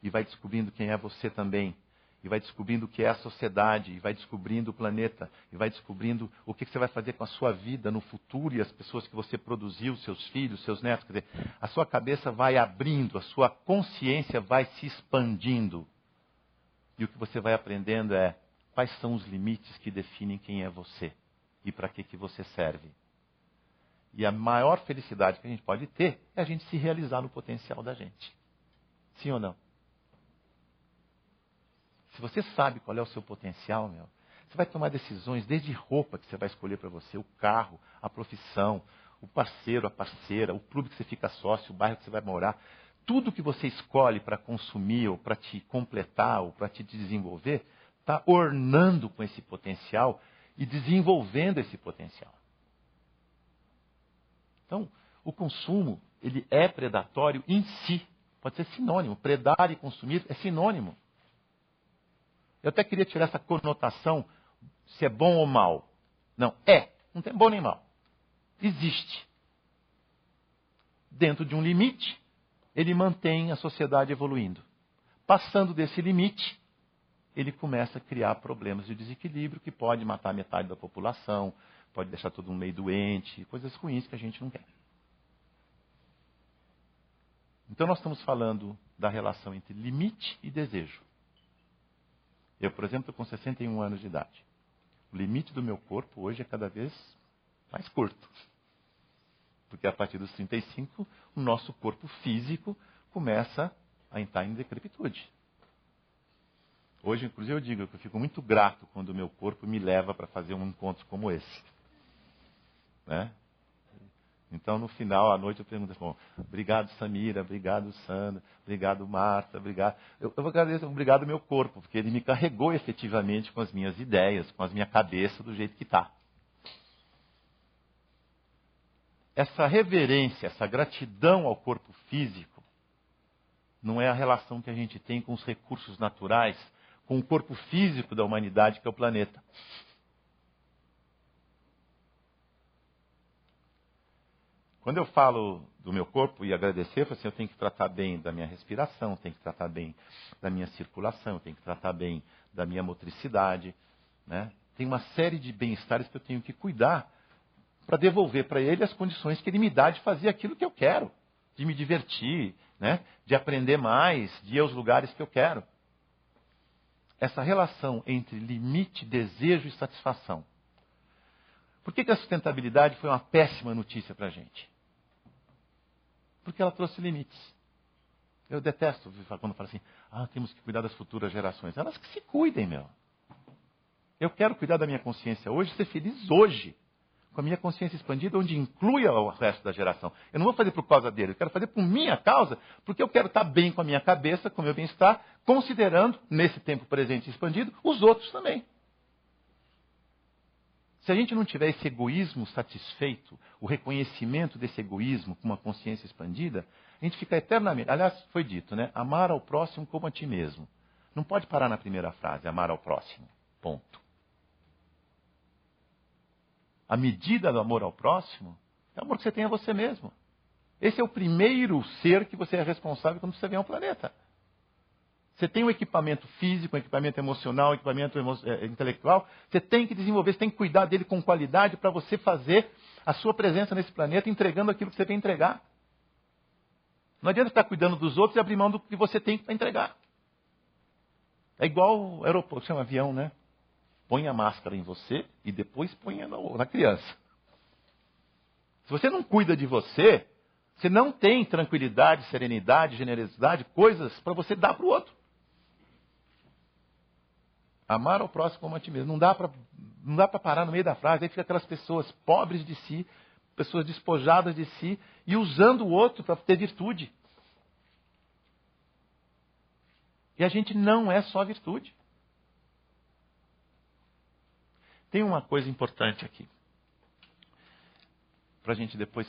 e vai descobrindo quem é você também, e vai descobrindo o que é a sociedade, e vai descobrindo o planeta, e vai descobrindo o que você vai fazer com a sua vida no futuro e as pessoas que você produziu, seus filhos, seus netos. Quer dizer, a sua cabeça vai abrindo, a sua consciência vai se expandindo. E o que você vai aprendendo é quais são os limites que definem quem é você e para que você serve. E a maior felicidade que a gente pode ter é a gente se realizar no potencial da gente. Sim ou não? Se você sabe qual é o seu potencial, você vai tomar decisões desde roupa que você vai escolher para você, o carro, a profissão, o parceiro, a parceira, o clube que você fica sócio, o bairro que você vai morar. Tudo que você escolhe para consumir, ou para te completar, ou para te desenvolver, está ornando com esse potencial e desenvolvendo esse potencial. Então, o consumo, ele é predatório em si. Pode ser sinônimo. Predar e consumir é sinônimo. Eu até queria tirar essa conotação, se é bom ou mal. Não, não tem bom nem mal. Existe. Dentro de um limite, ele mantém a sociedade evoluindo. Passando desse limite, ele começa a criar problemas de desequilíbrio que pode matar metade da população, pode deixar todo mundo meio doente, coisas ruins que a gente não quer. Então nós estamos falando da relação entre limite e desejo. Eu, por exemplo, estou com 61 anos de idade. O limite do meu corpo hoje é cada vez mais curto. Porque a partir dos 35, o nosso corpo físico começa a entrar em decrepitude. Hoje, inclusive, eu digo que eu fico muito grato quando o meu corpo me leva para fazer um encontro como esse. Né? Então, no final, à noite, eu pergunto, bom, obrigado, Samira, obrigado, Sandra, obrigado, Marta, obrigado. Eu agradeço, obrigado meu corpo, porque ele me carregou efetivamente com as minhas ideias, com a minha cabeça do jeito que está. Essa reverência, essa gratidão ao corpo físico, não é a relação que a gente tem com os recursos naturais, com o corpo físico da humanidade, que é o planeta. Quando eu falo do meu corpo e agradecer, eu falo assim, eu tenho que tratar bem da minha respiração, tenho que tratar bem da minha circulação, eu tenho que tratar bem da minha motricidade. Né? Tem uma série de bem-estares que eu tenho que cuidar para devolver para ele as condições que ele me dá de fazer aquilo que eu quero, de me divertir, né? De aprender mais, de ir aos lugares que eu quero. Essa relação entre limite, desejo e satisfação. Por que a sustentabilidade foi uma péssima notícia para a gente? Porque ela trouxe limites. Eu detesto quando falo assim, temos que cuidar das futuras gerações. Elas que se cuidem, meu. Eu quero cuidar da minha consciência hoje, ser feliz hoje. Com a minha consciência expandida, onde inclui o resto da geração. Eu não vou fazer por causa dele, eu quero fazer por minha causa, porque eu quero estar bem com a minha cabeça, com o meu bem-estar, considerando, nesse tempo presente e expandido, os outros também. Se a gente não tiver esse egoísmo satisfeito, o reconhecimento desse egoísmo com uma consciência expandida, a gente fica eternamente... Aliás, foi dito, né? Amar ao próximo como a ti mesmo. Não pode parar na primeira frase, amar ao próximo. Ponto. A medida do amor ao próximo é o amor que você tem a você mesmo. Esse é o primeiro ser que você é responsável quando você vem ao planeta. Você tem um equipamento físico, um equipamento emocional, um equipamento intelectual. Você tem que desenvolver, você tem que cuidar dele com qualidade para você fazer a sua presença nesse planeta entregando aquilo que você vem entregar. Não adianta ficar cuidando dos outros e abrir mão do que você tem para entregar. É igual o aeroporto, chama avião, né? Põe a máscara em você e depois põe na criança. Se você não cuida de você, você não tem tranquilidade, serenidade, generosidade, coisas para você dar para o outro. Amar ao próximo como a ti mesmo. Não dá para parar no meio da frase. Aí fica aquelas pessoas pobres de si, pessoas despojadas de si e usando o outro para ter virtude. E a gente não é só virtude. Tem uma coisa importante aqui. Para a gente depois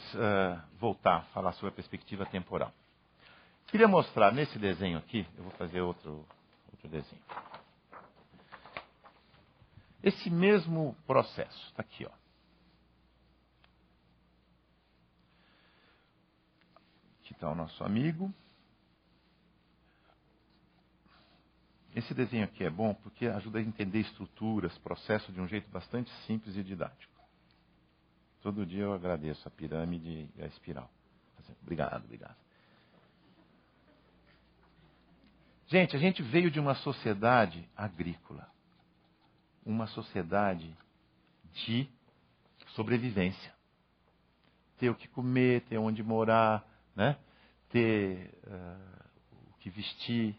voltar a falar sobre a perspectiva temporal. Queria mostrar nesse desenho aqui, eu vou fazer outro desenho. Esse mesmo processo, está aqui, ó. Aqui está o nosso amigo. Esse desenho aqui é bom porque ajuda a entender estruturas, processo de um jeito bastante simples e didático. Todo dia eu agradeço a pirâmide e a espiral. Obrigado. Gente, a gente veio de uma sociedade agrícola. Uma sociedade de sobrevivência. Ter o que comer, ter onde morar, né? Ter o que vestir.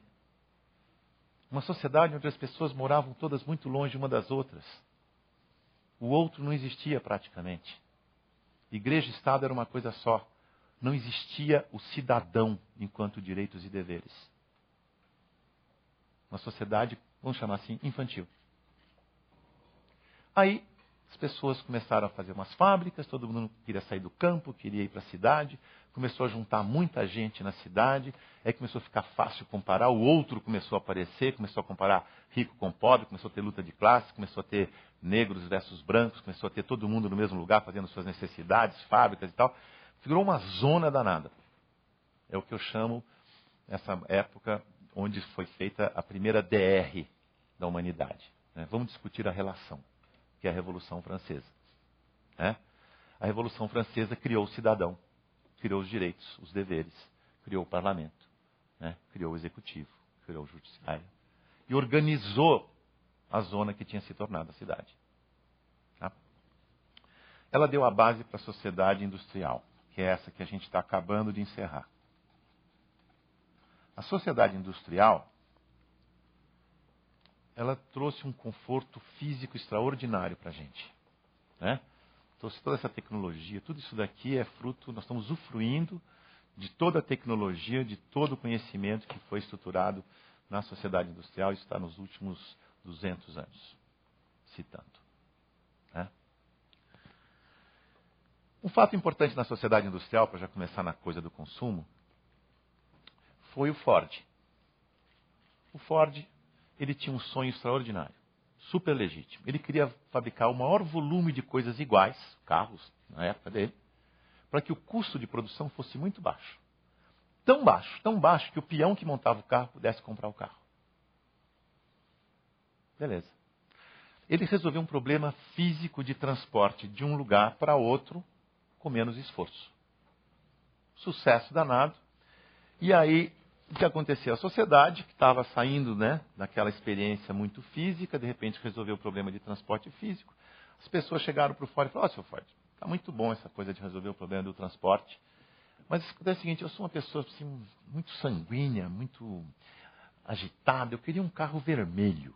Uma sociedade onde as pessoas moravam todas muito longe uma das outras. O outro não existia praticamente. Igreja e Estado era uma coisa só. Não existia o cidadão enquanto direitos e deveres. Uma sociedade, vamos chamar assim, infantil. Aí as pessoas começaram a fazer umas fábricas, todo mundo queria sair do campo, queria ir para a cidade, começou a juntar muita gente na cidade, aí começou a ficar fácil comparar, o outro começou a aparecer, começou a comparar rico com pobre, começou a ter luta de classe, começou a ter negros versus brancos, começou a ter todo mundo no mesmo lugar fazendo suas necessidades, fábricas e tal. Virou uma zona danada. É o que eu chamo, essa época, onde foi feita a primeira DR da humanidade. Vamos discutir a relação, que é a Revolução Francesa. A Revolução Francesa criou o cidadão, criou os direitos, os deveres, criou o parlamento, criou o executivo, criou o judiciário e organizou a zona que tinha se tornado a cidade. Ela deu a base para a sociedade industrial, que é essa que a gente está acabando de encerrar. A sociedade industrial, ela trouxe um conforto físico extraordinário para a gente. Trouxe toda essa tecnologia, tudo isso daqui é fruto, nós estamos usufruindo de toda a tecnologia, de todo o conhecimento que foi estruturado na sociedade industrial, isso está nos últimos 200 anos, citando. Um fato importante na sociedade industrial, para já começar na coisa do consumo, foi o Ford. O Ford, ele tinha um sonho extraordinário, super legítimo. Ele queria fabricar o maior volume de coisas iguais, carros, na época dele, para que o custo de produção fosse muito baixo. Tão baixo, que o peão que montava o carro pudesse comprar o carro. Beleza. Ele resolveu um problema físico de transporte de um lugar para outro com menos esforço. Sucesso danado. E aí, o que aconteceu? A sociedade, que estava saindo daquela experiência muito física, de repente resolveu o problema de transporte físico. As pessoas chegaram para o Ford e falaram: seu Ford, está muito bom essa coisa de resolver o problema do transporte, mas é o seguinte, eu sou uma pessoa assim, muito sanguínea, muito agitada, eu queria um carro vermelho.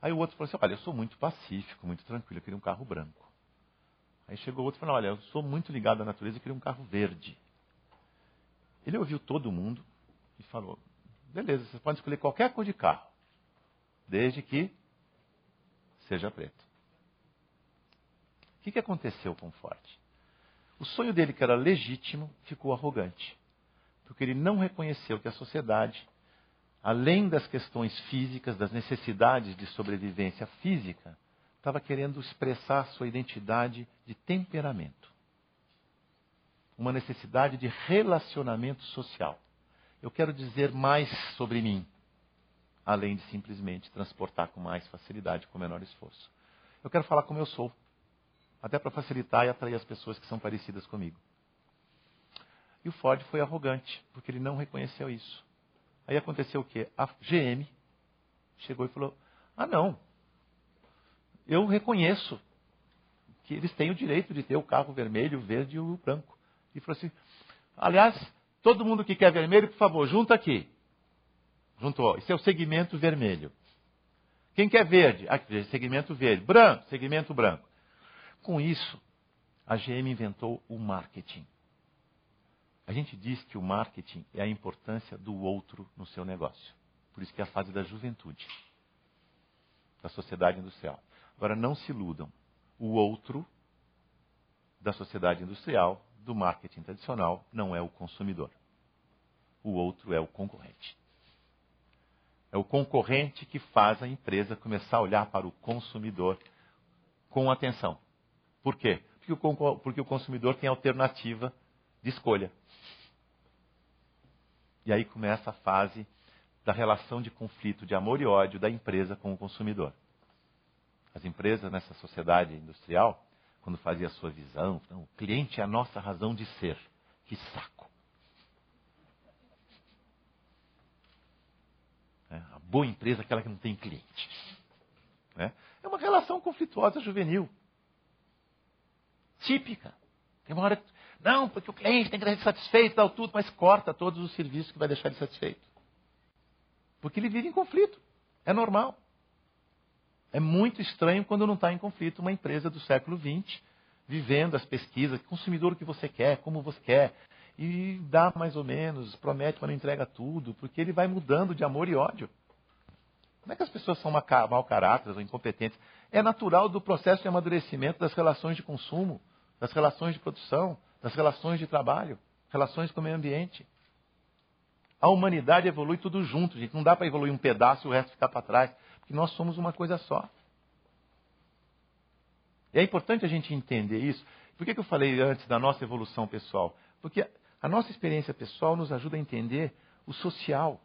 Aí o outro falou assim: olha, eu sou muito pacífico, muito tranquilo, eu queria um carro branco. Aí chegou outro e falou: olha, eu sou muito ligado à natureza, eu queria um carro verde. Ele ouviu todo mundo e falou: beleza, você pode escolher qualquer cor de carro, desde que seja preto. O que aconteceu com o Ford? O sonho dele, que era legítimo, ficou arrogante. Porque ele não reconheceu que a sociedade, além das questões físicas, das necessidades de sobrevivência física, estava querendo expressar sua identidade de temperamento. Uma necessidade de relacionamento social. Eu quero dizer mais sobre mim, além de simplesmente transportar com mais facilidade, com menor esforço. Eu quero falar como eu sou, até para facilitar e atrair as pessoas que são parecidas comigo. E o Ford foi arrogante, porque ele não reconheceu isso. Aí aconteceu o quê? A GM chegou e falou, não, eu reconheço que eles têm o direito de ter o carro vermelho, o verde e o branco. E falou assim, aliás, todo mundo que quer vermelho, por favor, junta aqui. Juntou, esse é o segmento vermelho. Quem quer verde? Aqui, segmento verde. Branco, segmento branco. Com isso, a GM inventou o marketing. A gente diz que o marketing é a importância do outro no seu negócio. Por isso que é a fase da juventude, da sociedade industrial. Agora, não se iludam. O outro da sociedade industrial, do marketing tradicional, não é o consumidor. O outro é o concorrente. É o concorrente que faz a empresa começar a olhar para o consumidor com atenção. Por quê? Porque o consumidor tem alternativa de escolha. E aí começa a fase da relação de conflito, de amor e ódio da empresa com o consumidor. As empresas nessa sociedade industrial, quando fazia a sua visão, o cliente é a nossa razão de ser. Que saco! A boa empresa é aquela que não tem cliente. É uma relação conflituosa juvenil. Típica. Tem uma hora que, não, porque o cliente tem que estar satisfeito, tal, tudo, mas corta todos os serviços que vai deixar ele satisfeito. Porque ele vive em conflito. É normal. É muito estranho quando não está em conflito uma empresa do século XX, vivendo as pesquisas, consumidor o que você quer, como você quer, e dá mais ou menos, promete, mas não entrega tudo, porque ele vai mudando de amor e ódio. Não é que as pessoas são mau caráter ou incompetentes. É natural do processo de amadurecimento das relações de consumo, das relações de produção, das relações de trabalho, relações com o meio ambiente. A humanidade evolui tudo junto, gente. Não dá para evoluir um pedaço e o resto ficar para trás. Porque nós somos uma coisa só. E é importante a gente entender isso. Por que eu falei antes da nossa evolução pessoal? Porque a nossa experiência pessoal nos ajuda a entender o social,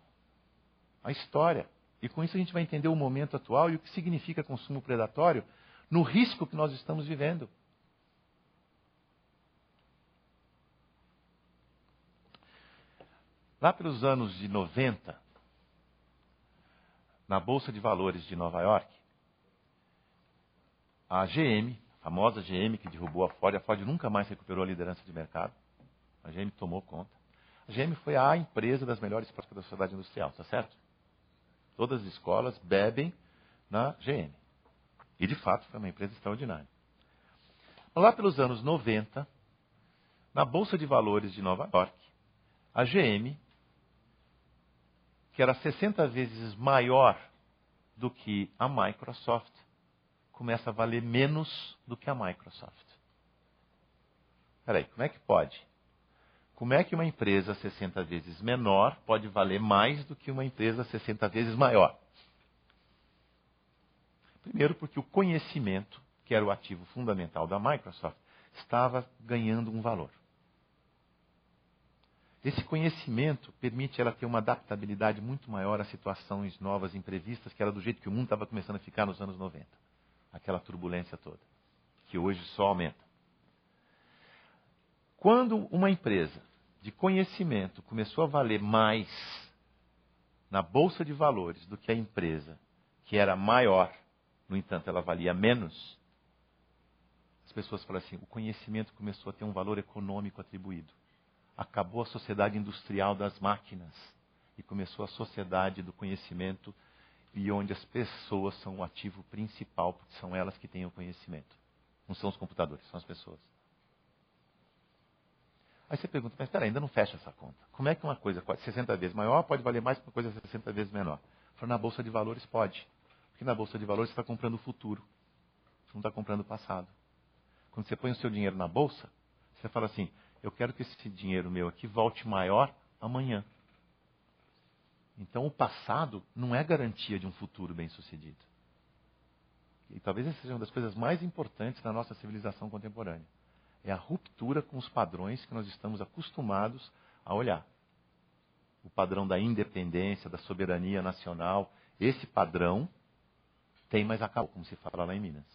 a história. E com isso a gente vai entender o momento atual e o que significa consumo predatório no risco que nós estamos vivendo. Lá pelos anos de 90, na Bolsa de Valores de Nova York, a GM, a famosa GM que derrubou a Ford nunca mais recuperou a liderança de mercado. A GM tomou conta. A GM foi a empresa das melhores práticas da sociedade industrial, tá certo? Todas as escolas bebem na GM. E, de fato, foi uma empresa extraordinária. Lá pelos anos 90, na Bolsa de Valores de Nova York, a GM, que era 60 vezes maior do que a Microsoft, começa a valer menos do que a Microsoft. Espera aí, como é que pode? Como é que uma empresa 60 vezes menor pode valer mais do que uma empresa 60 vezes maior? Primeiro, porque o conhecimento, que era o ativo fundamental da Microsoft, estava ganhando um valor. Esse conhecimento permite ela ter uma adaptabilidade muito maior a situações novas, imprevistas, que era do jeito que o mundo estava começando a ficar nos anos 90. Aquela turbulência toda, que hoje só aumenta. Quando uma empresa de conhecimento começou a valer mais na Bolsa de Valores do que a empresa que era maior, no entanto ela valia menos, as pessoas falam assim, o conhecimento começou a ter um valor econômico atribuído. Acabou a sociedade industrial das máquinas e começou a sociedade do conhecimento e onde as pessoas são o ativo principal, porque são elas que têm o conhecimento. Não são os computadores, são as pessoas. Aí você pergunta, mas espera, ainda não fecha essa conta. Como é que uma coisa 60 vezes maior pode valer mais que uma coisa 60 vezes menor? Falo, na Bolsa de Valores pode. Porque na Bolsa de Valores você está comprando o futuro. Você não está comprando o passado. Quando você põe o seu dinheiro na Bolsa, você fala assim, eu quero que esse dinheiro meu aqui volte maior amanhã. Então o passado não é garantia de um futuro bem-sucedido. E talvez essa seja uma das coisas mais importantes na nossa civilização contemporânea. É a ruptura com os padrões que nós estamos acostumados a olhar. O padrão da independência, da soberania nacional. Esse padrão tem, mas acabou, como se fala lá em Minas.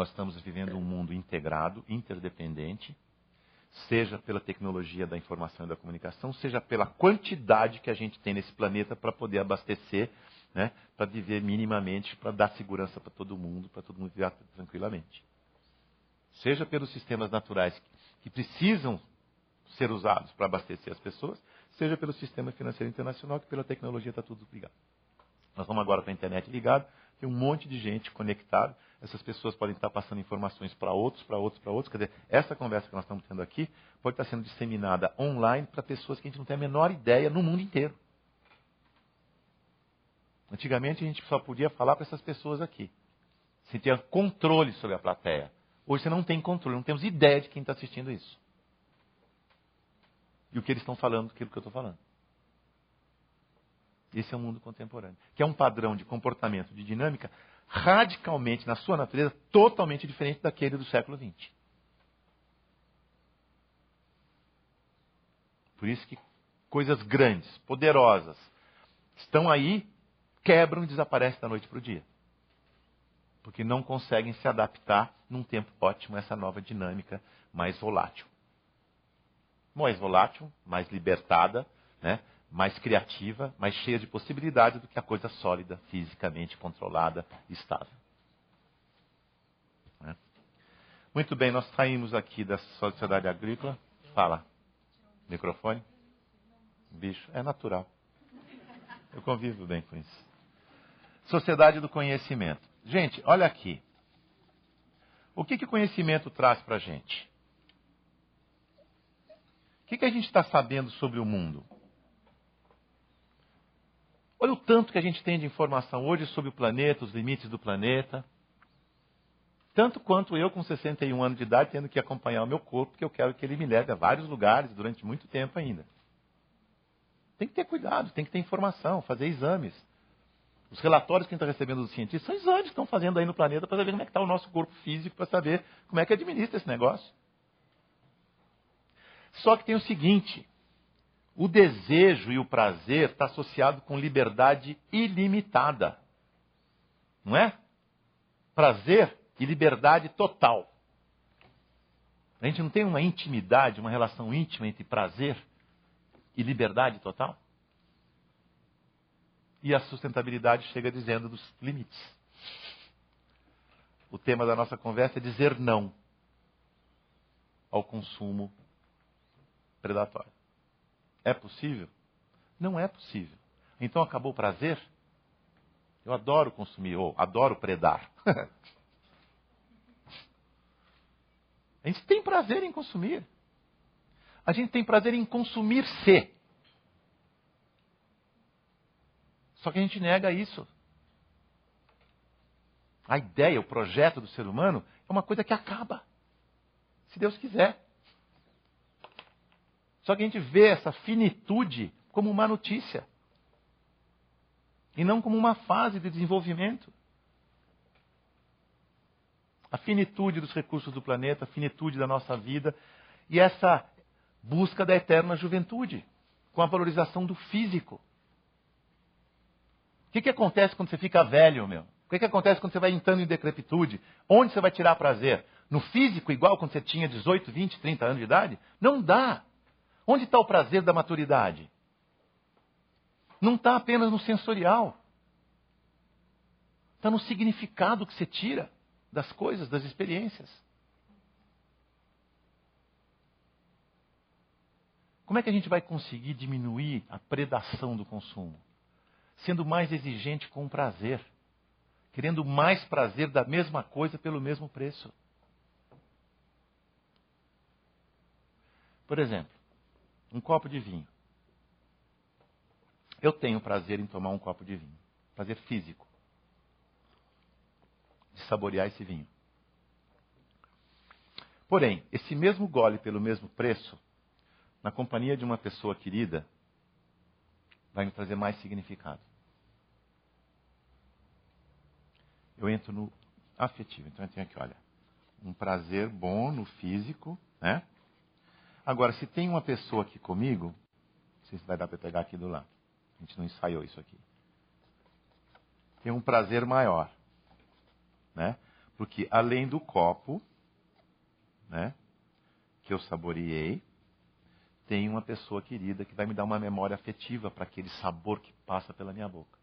Nós estamos vivendo um mundo integrado, interdependente, seja pela tecnologia da informação e da comunicação, seja pela quantidade que a gente tem nesse planeta para poder abastecer, né, para viver minimamente, para dar segurança para todo mundo viver tranquilamente. Seja pelos sistemas naturais que precisam ser usados para abastecer as pessoas, seja pelo sistema financeiro internacional, que pela tecnologia está tudo ligado. Nós vamos agora para a internet ligado, tem um monte de gente conectada, essas pessoas podem estar passando informações para outros, quer dizer, essa conversa que nós estamos tendo aqui pode estar sendo disseminada online para pessoas que a gente não tem a menor ideia no mundo inteiro. Antigamente a gente só podia falar para essas pessoas aqui. Você tinha controle sobre a plateia. Hoje você não tem controle, não temos ideia de quem está assistindo isso. E o que eles estão falando, aquilo que eu estou falando. Esse é o mundo contemporâneo, que é um padrão de comportamento, de dinâmica, radicalmente, na sua natureza, totalmente diferente daquele do século XX. Por isso que coisas grandes, poderosas, estão aí, quebram e desaparecem da noite para o dia. Porque não conseguem se adaptar num tempo ótimo a essa nova dinâmica mais volátil. Mais volátil, mais libertada, né? Mais criativa, mais cheia de possibilidades do que a coisa sólida, fisicamente controlada e estável. Né? Muito bem, nós saímos aqui da sociedade agrícola. Fala. Microfone. Bicho, é natural. Eu convivo bem com isso. Sociedade do conhecimento. Gente, olha aqui. O que o conhecimento traz para a gente? O que a gente está sabendo sobre o mundo? Olha o tanto que a gente tem de informação hoje sobre o planeta, os limites do planeta. Tanto quanto eu, com 61 anos de idade, tendo que acompanhar o meu corpo, porque eu quero que ele me leve a vários lugares durante muito tempo ainda. Tem que ter cuidado, tem que ter informação, fazer exames. Os relatórios que a gente está recebendo dos cientistas são exames que estão fazendo aí no planeta para saber como é que está o nosso corpo físico, para saber como é que administra esse negócio. Só que tem o seguinte, o desejo e o prazer está associado com liberdade ilimitada. Não é? Prazer e liberdade total. A gente não tem uma intimidade, uma relação íntima entre prazer e liberdade total? E a sustentabilidade chega dizendo dos limites. O tema da nossa conversa é dizer não ao consumo predatório. É possível? Não é possível. Então acabou o prazer? Eu adoro consumir, ou adoro predar. A gente tem prazer em consumir. A gente tem prazer em consumir-se. Só que a gente nega isso. A ideia, o projeto do ser humano é uma coisa que acaba. Se Deus quiser. Só que a gente vê essa finitude como uma notícia. E não como uma fase de desenvolvimento. A finitude dos recursos do planeta, a finitude da nossa vida. E essa busca da eterna juventude. Com a valorização do físico. O que acontece quando você fica velho, meu? O que acontece quando você vai entrando em decrepitude? Onde você vai tirar prazer? No físico, igual quando você tinha 18, 20, 30 anos de idade? Não dá. Onde está o prazer da maturidade? Não está apenas no sensorial. Está no significado que você tira das coisas, das experiências. Como é que a gente vai conseguir diminuir a predação do consumo? Sendo mais exigente com o prazer. Querendo mais prazer da mesma coisa pelo mesmo preço. Por exemplo, um copo de vinho. Eu tenho prazer em tomar um copo de vinho. Prazer físico. De saborear esse vinho. Porém, esse mesmo gole pelo mesmo preço, na companhia de uma pessoa querida, vai me trazer mais significado. Eu entro no afetivo. Então eu tenho aqui, olha, um prazer bom no físico, né? Agora, se tem uma pessoa aqui comigo, não sei se vai dar para pegar aqui do lado. A gente não ensaiou isso aqui. Tem um prazer maior, né? Porque além do copo, né, que eu saboreei, tem uma pessoa querida que vai me dar uma memória afetiva para aquele sabor que passa pela minha boca.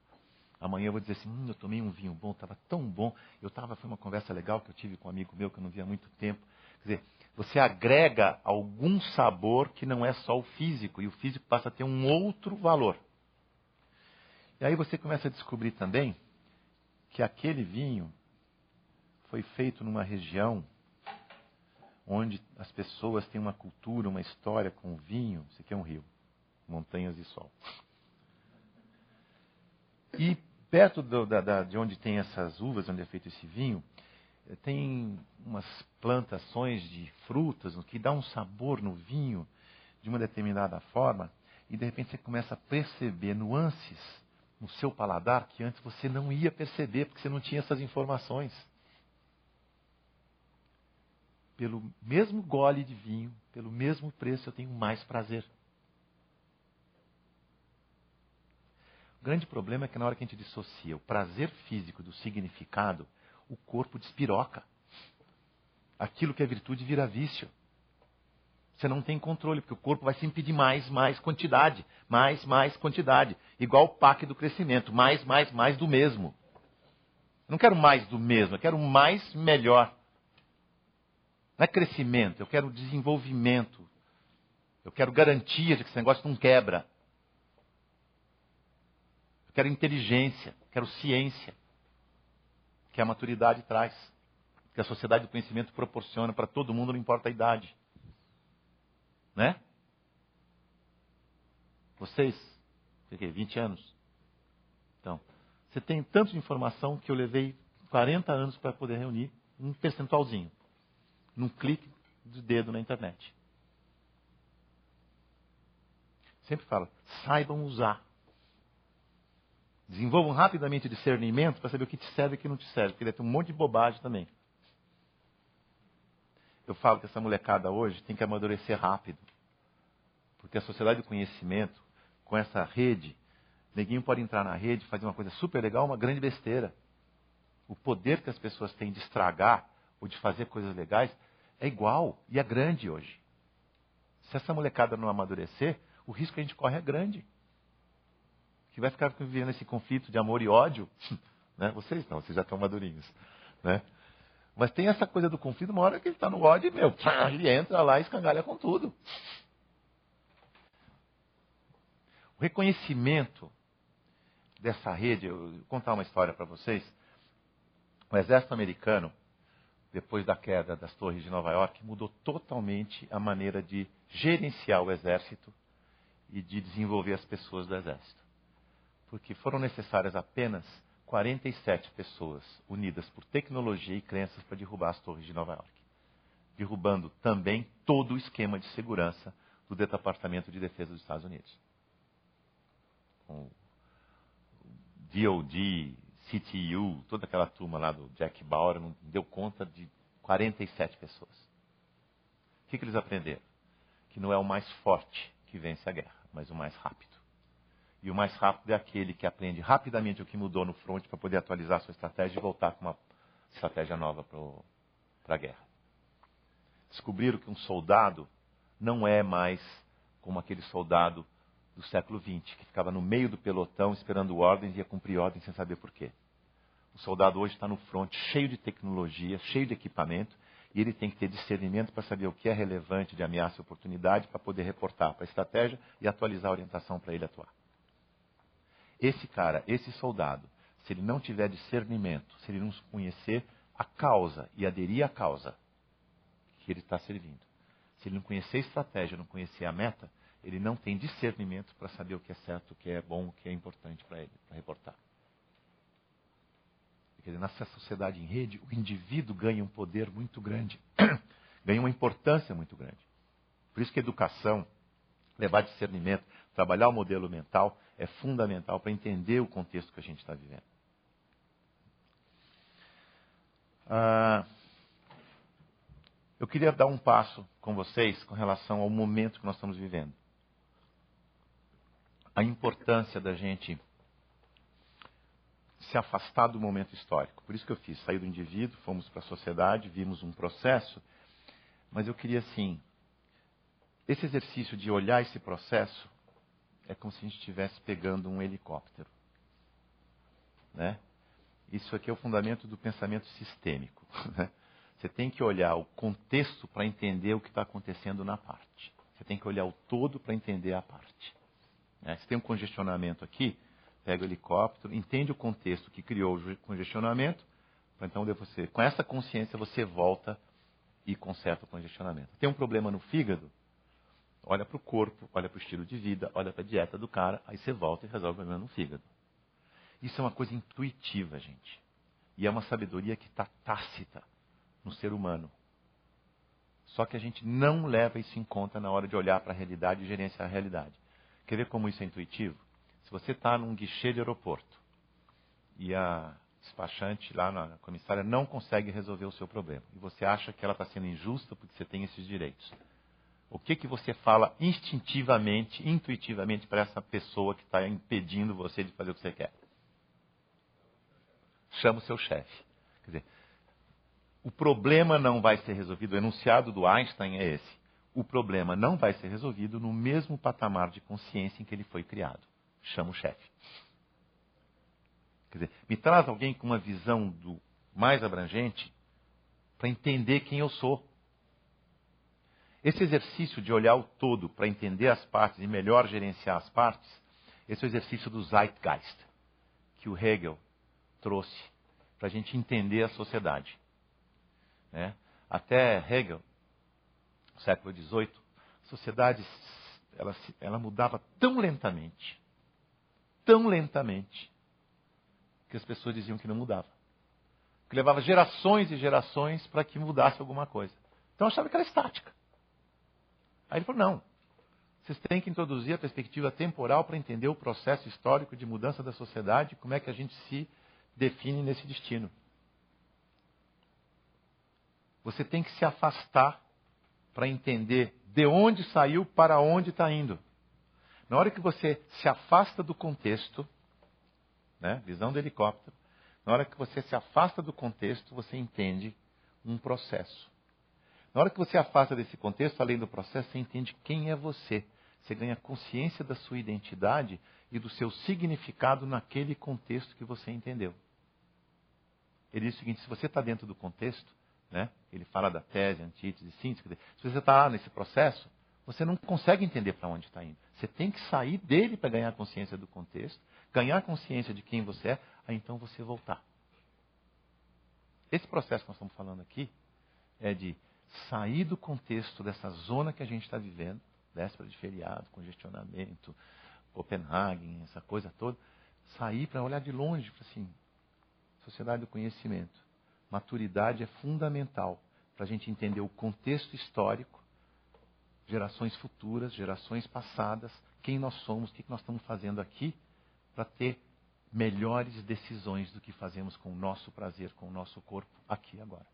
Amanhã eu vou dizer assim, eu tomei um vinho bom, estava tão bom. Foi uma conversa legal que eu tive com um amigo meu que eu não via há muito tempo. Quer dizer, você agrega algum sabor que não é só o físico, e o físico passa a ter um outro valor. E aí você começa a descobrir também que aquele vinho foi feito numa região onde as pessoas têm uma cultura, uma história com o vinho. Isso aqui é um rio, montanhas e sol. E perto de onde tem essas uvas, onde é feito esse vinho, tem umas plantações de frutas que dá um sabor no vinho de uma determinada forma, e de repente você começa a perceber nuances no seu paladar que antes você não ia perceber, porque você não tinha essas informações. Pelo mesmo gole de vinho, pelo mesmo preço, eu tenho mais prazer. O grande problema é que na hora que a gente dissocia o prazer físico do significado, o corpo despiroca. Aquilo que é virtude vira vício. Você não tem controle, porque o corpo vai sempre pedir mais quantidade. Mais quantidade. Igual o PAC do crescimento. Mais do mesmo. Eu não quero mais do mesmo, eu quero mais melhor. Não é crescimento, eu quero desenvolvimento. Eu quero garantia de que esse negócio não quebra. Eu quero inteligência, quero ciência. Que a maturidade traz. Que a sociedade do conhecimento proporciona para todo mundo, não importa a idade. Né? Vocês, 20 anos? Então, você tem tanto de informação que eu levei 40 anos para poder reunir um percentualzinho. Num clique de dedo na internet. Sempre falo, saibam usar. Desenvolvam rapidamente discernimento para saber o que te serve e o que não te serve. Porque deve ter um monte de bobagem também. Eu falo que essa molecada hoje tem que amadurecer rápido. Porque a sociedade do conhecimento, com essa rede, neguinho pode entrar na rede e fazer uma coisa super legal, uma grande besteira. O poder que as pessoas têm de estragar ou de fazer coisas legais é igual e é grande hoje. Se essa molecada não amadurecer, o risco que a gente corre é grande. Que vai ficar vivendo esse conflito de amor e ódio. Né? Vocês não, vocês já estão madurinhos. Né? Mas tem essa coisa do conflito, uma hora que ele está no ódio, ele entra lá e escangalha com tudo. O reconhecimento dessa rede, eu vou contar uma história para vocês. O exército americano, depois da queda das torres de Nova York, mudou totalmente a maneira de gerenciar o exército e de desenvolver as pessoas do exército. Porque foram necessárias apenas 47 pessoas unidas por tecnologia e crenças para derrubar as torres de Nova York. Derrubando também todo o esquema de segurança do Departamento de Defesa dos Estados Unidos. Com DOD, CTU, toda aquela turma lá do Jack Bauer, não deu conta de 47 pessoas. O que eles aprenderam? Que não é o mais forte que vence a guerra, mas o mais rápido. E o mais rápido é aquele que aprende rapidamente o que mudou no fronte para poder atualizar a sua estratégia e voltar com uma estratégia nova para a guerra. Descobriram que um soldado não é mais como aquele soldado do século XX, que ficava no meio do pelotão esperando ordens e ia cumprir ordens sem saber por quê. O soldado hoje está no fronte cheio de tecnologia, cheio de equipamento, e ele tem que ter discernimento para saber o que é relevante de ameaça e oportunidade para poder reportar para a estratégia e atualizar a orientação para ele atuar. Esse cara, esse soldado, se ele não tiver discernimento, se ele não conhecer a causa e aderir à causa que ele está servindo, se ele não conhecer a estratégia, não conhecer a meta, ele não tem discernimento para saber o que é certo, o que é bom, o que é importante para ele, para reportar. Quer dizer, nessa sociedade em rede, o indivíduo ganha um poder muito grande, ganha uma importância muito grande. Por isso que a educação, levar discernimento, trabalhar o modelo mental é fundamental para entender o contexto que a gente está vivendo. Eu queria dar um passo com vocês com relação ao momento que nós estamos vivendo. A importância da gente se afastar do momento histórico. Por isso que eu fiz, saí do indivíduo, fomos para a sociedade, vimos um processo, mas eu queria assim, esse exercício de olhar esse processo é como se a gente estivesse pegando um helicóptero, né? Isso aqui é o fundamento do pensamento sistêmico, né? Você tem que olhar o contexto para entender o que está acontecendo na parte. Você tem que olhar o todo para entender a parte. Se tem um congestionamento aqui, pega o helicóptero, entende o contexto que criou o congestionamento, então você, com essa consciência você volta e conserta o congestionamento. Tem um problema no fígado, olha para o corpo, olha para o estilo de vida, olha para a dieta do cara, aí você volta e resolve o problema no fígado. Isso é uma coisa intuitiva, gente. E é uma sabedoria que está tácita no ser humano. Só que a gente não leva isso em conta na hora de olhar para a realidade e gerenciar a realidade. Quer ver como isso é intuitivo? Se você está num guichê de aeroporto e a despachante lá na comissária não consegue resolver o seu problema e você acha que ela está sendo injusta porque você tem esses direitos, o que você fala instintivamente, intuitivamente para essa pessoa que está impedindo você de fazer o que você quer? Chama o seu chefe. Quer dizer, o problema não vai ser resolvido, o enunciado do Einstein é esse. O problema não vai ser resolvido no mesmo patamar de consciência em que ele foi criado. Chama o chefe. Quer dizer, me traz alguém com uma visão mais abrangente para entender quem eu sou. Esse exercício de olhar o todo para entender as partes e melhor gerenciar as partes, esse é o exercício do Zeitgeist, que o Hegel trouxe para a gente entender a sociedade. Até Hegel, no século XVIII, a sociedade ela mudava tão lentamente, que as pessoas diziam que não mudava. Que levava gerações e gerações para que mudasse alguma coisa. Então achava que era estática. Aí ele falou, não, vocês têm que introduzir a perspectiva temporal para entender o processo histórico de mudança da sociedade, como é que a gente se define nesse destino. Você tem que se afastar para entender de onde saiu para onde está indo. Na hora que você se afasta do contexto, visão do helicóptero, na hora que você se afasta do contexto, você entende um processo. Na hora que você afasta desse contexto, além do processo, você entende quem é você. Você ganha consciência da sua identidade e do seu significado naquele contexto que você entendeu. Ele diz o seguinte, se você está dentro do contexto, ele fala da tese, antítese, síntese, se você está nesse processo, você não consegue entender para onde está indo. Você tem que sair dele para ganhar consciência do contexto, ganhar consciência de quem você é, aí então você voltar. Esse processo que nós estamos falando aqui é de sair do contexto dessa zona que a gente está vivendo, véspera de feriado, congestionamento, Copenhague, essa coisa toda, sair para olhar de longe, para assim, sociedade do conhecimento. Maturidade é fundamental para a gente entender o contexto histórico, gerações futuras, gerações passadas, quem nós somos, o que nós estamos fazendo aqui, para ter melhores decisões do que fazemos com o nosso prazer, com o nosso corpo, aqui e agora.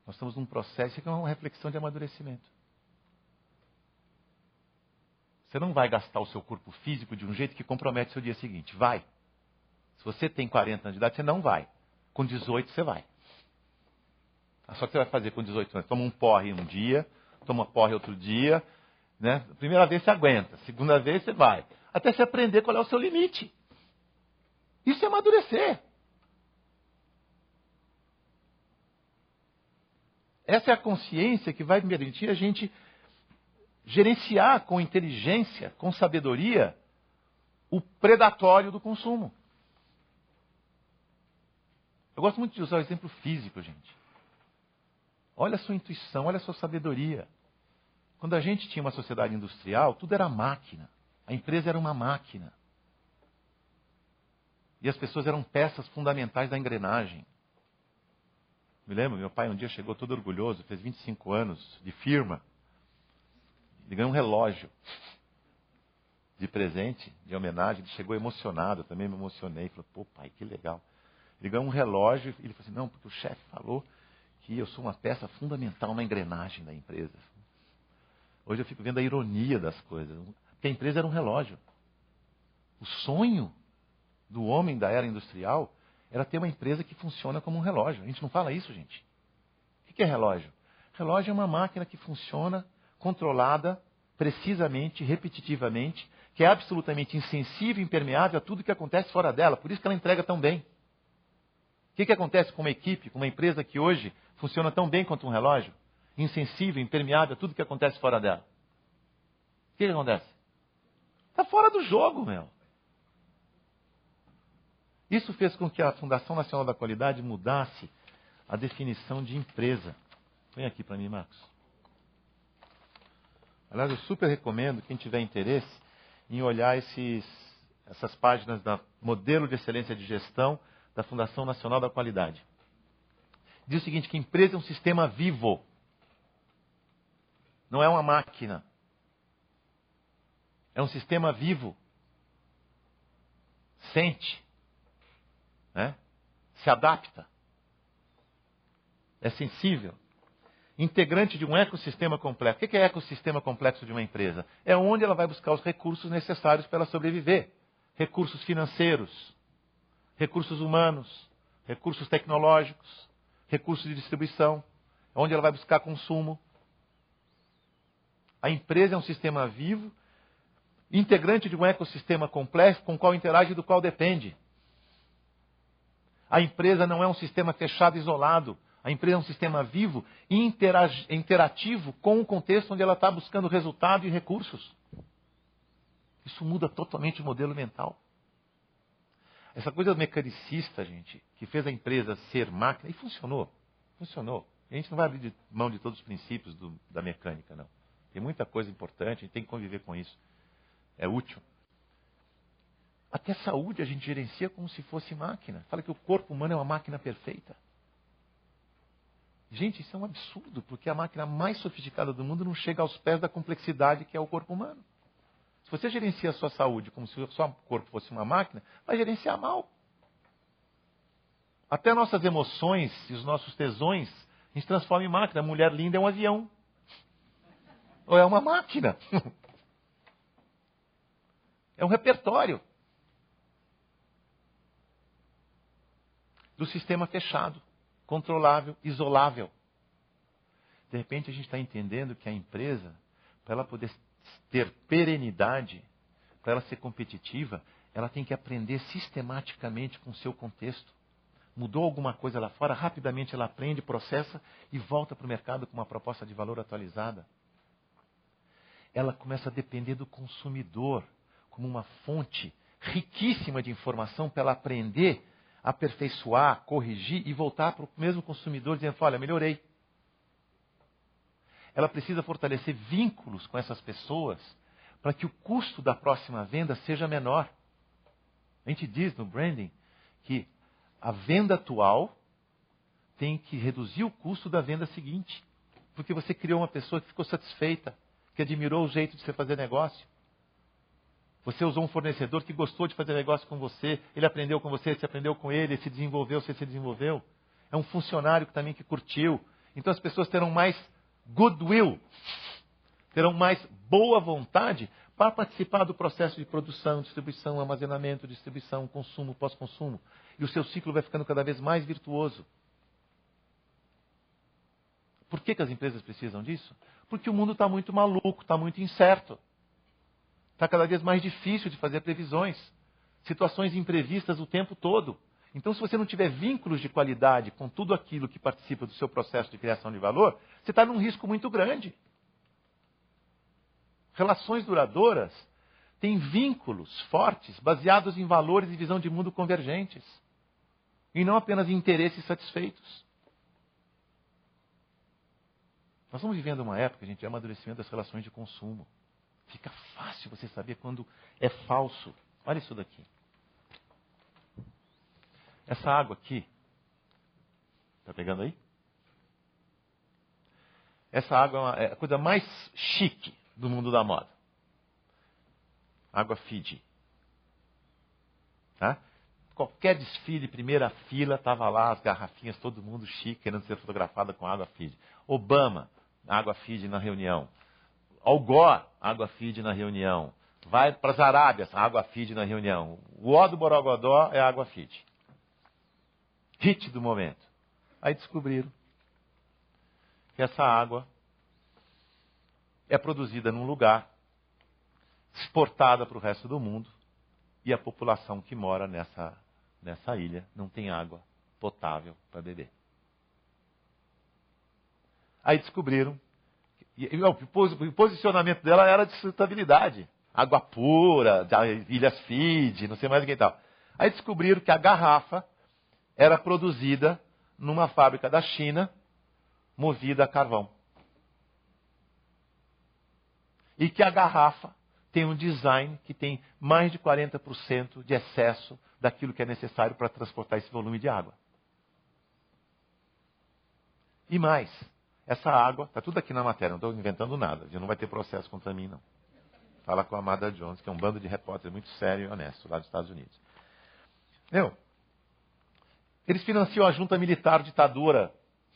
Nós estamos num processo, isso aqui é uma reflexão de amadurecimento. Você não vai gastar o seu corpo físico de um jeito que compromete o seu dia seguinte. Vai. Se você tem 40 anos de idade, você não vai. Com 18 você vai. Só que você vai fazer com 18 anos. Toma um porre um dia, toma porre outro dia. Primeira vez você aguenta, segunda vez você vai. Até você aprender qual é o seu limite. Isso é amadurecer. Essa é a consciência que vai permitir a gente gerenciar com inteligência, com sabedoria, o predatório do consumo. Eu gosto muito de usar o exemplo físico, gente. Olha a sua intuição, olha a sua sabedoria. Quando a gente tinha uma sociedade industrial, tudo era máquina. A empresa era uma máquina. E as pessoas eram peças fundamentais da engrenagem. Me lembro, meu pai um dia chegou todo orgulhoso, fez 25 anos de firma. Ele ganhou um relógio de presente, de homenagem. Ele chegou emocionado, eu também me emocionei. Falei, pô pai, que legal. Ele ganhou um relógio e ele falou assim, não, porque o chefe falou que eu sou uma peça fundamental na engrenagem da empresa. Hoje eu fico vendo a ironia das coisas. Porque a empresa era um relógio. O sonho do homem da era industrial era ter uma empresa que funciona como um relógio. A gente não fala isso, gente. O que é relógio? Relógio é uma máquina que funciona controlada, precisamente, repetitivamente, que é absolutamente insensível e impermeável a tudo que acontece fora dela. Por isso que ela entrega tão bem. O que acontece com uma equipe, com uma empresa que hoje funciona tão bem quanto um relógio? Insensível, impermeável a tudo que acontece fora dela. O que acontece? Está fora do jogo, meu. Isso fez com que a Fundação Nacional da Qualidade mudasse a definição de empresa. Vem aqui para mim, Marcos. Aliás, eu super recomendo, quem tiver interesse, em olhar essas páginas da Modelo de Excelência de Gestão da Fundação Nacional da Qualidade. Diz o seguinte, que empresa é um sistema vivo. Não é uma máquina. É um sistema vivo. Sente. Né? Se adapta. É sensível. Integrante de um ecossistema complexo. O que é ecossistema complexo de uma empresa? É onde ela vai buscar os recursos necessários para ela sobreviver. Recursos financeiros, recursos humanos, recursos tecnológicos, recursos de distribuição. É onde ela vai buscar consumo. A empresa é um sistema vivo, integrante de um ecossistema complexo com o qual interage e do qual depende. A empresa não é um sistema fechado e isolado. A empresa é um sistema vivo e interativo com o contexto onde ela está buscando resultado e recursos. Isso muda totalmente o modelo mental. Essa coisa mecanicista, gente, que fez a empresa ser máquina, e funcionou. Funcionou. A gente não vai abrir mão de todos os princípios da mecânica, não. Tem muita coisa importante, a gente tem que conviver com isso. É útil. Até saúde a gente gerencia como se fosse máquina. Fala que o corpo humano é uma máquina perfeita. Gente, isso é um absurdo, porque a máquina mais sofisticada do mundo não chega aos pés da complexidade que é o corpo humano. Se você gerencia a sua saúde como se o seu corpo fosse uma máquina, vai gerenciar mal. Até nossas emoções e os nossos tesões, a gente transforma em máquina. A mulher linda é um avião. Ou é uma máquina. É um repertório do sistema fechado, controlável, isolável. De repente a gente está entendendo que a empresa, para ela poder ter perenidade, para ela ser competitiva, ela tem que aprender sistematicamente com o seu contexto. Mudou alguma coisa lá fora, rapidamente ela aprende, processa e volta para o mercado com uma proposta de valor atualizada. Ela começa a depender do consumidor como uma fonte riquíssima de informação para ela aprender, aperfeiçoar, corrigir e voltar para o mesmo consumidor dizendo, olha, melhorei. Ela precisa fortalecer vínculos com essas pessoas para que o custo da próxima venda seja menor. A gente diz no branding que a venda atual tem que reduzir o custo da venda seguinte. Porque você criou uma pessoa que ficou satisfeita, que admirou o jeito de você fazer negócio. Você usou um fornecedor que gostou de fazer negócio com você, ele aprendeu com você, você aprendeu com ele, ele se desenvolveu, você se desenvolveu. É um funcionário também que curtiu. Então as pessoas terão mais goodwill, terão mais boa vontade para participar do processo de produção, distribuição, armazenamento, distribuição, consumo, pós-consumo. E o seu ciclo vai ficando cada vez mais virtuoso. Por que as empresas precisam disso? Porque o mundo está muito maluco, está muito incerto. Está cada vez mais difícil de fazer previsões. Situações imprevistas o tempo todo. Então, se você não tiver vínculos de qualidade com tudo aquilo que participa do seu processo de criação de valor, você está num risco muito grande. Relações duradouras têm vínculos fortes, baseados em valores e visão de mundo convergentes. E não apenas em interesses satisfeitos. Nós estamos vivendo uma época, gente, de amadurecimento das relações de consumo. Fica fácil você saber quando é falso. Olha isso daqui. Essa água aqui, está pegando aí? Essa água é a coisa mais chique do mundo da moda. Água Fiji. Tá? Qualquer desfile, primeira fila, estava lá as garrafinhas, todo mundo chique, querendo ser fotografada com água Fiji. Obama, água Fiji na reunião. Al Gore, água Fiji na reunião. Vai para as Arábias, água feed na reunião. O ó do Borogodó é água feed. Hit do momento. Aí descobriram que essa água é produzida num lugar, exportada para o resto do mundo, e a população que mora nessa ilha não tem água potável para beber. Aí descobriram, o posicionamento dela era de sustentabilidade. Água pura, ilhas feed, não sei mais o que e tal. Aí descobriram que a garrafa era produzida numa fábrica da China, movida a carvão. E que a garrafa tem um design que tem mais de 40% de excesso daquilo que é necessário para transportar esse volume de água. E mais, essa água, está tudo aqui na matéria, não estou inventando nada, não vai ter processo contra mim, não. Fala com a Amada Jones, que é um bando de repórteres muito sério e honesto lá dos Estados Unidos. Eles financiam a junta militar ditadura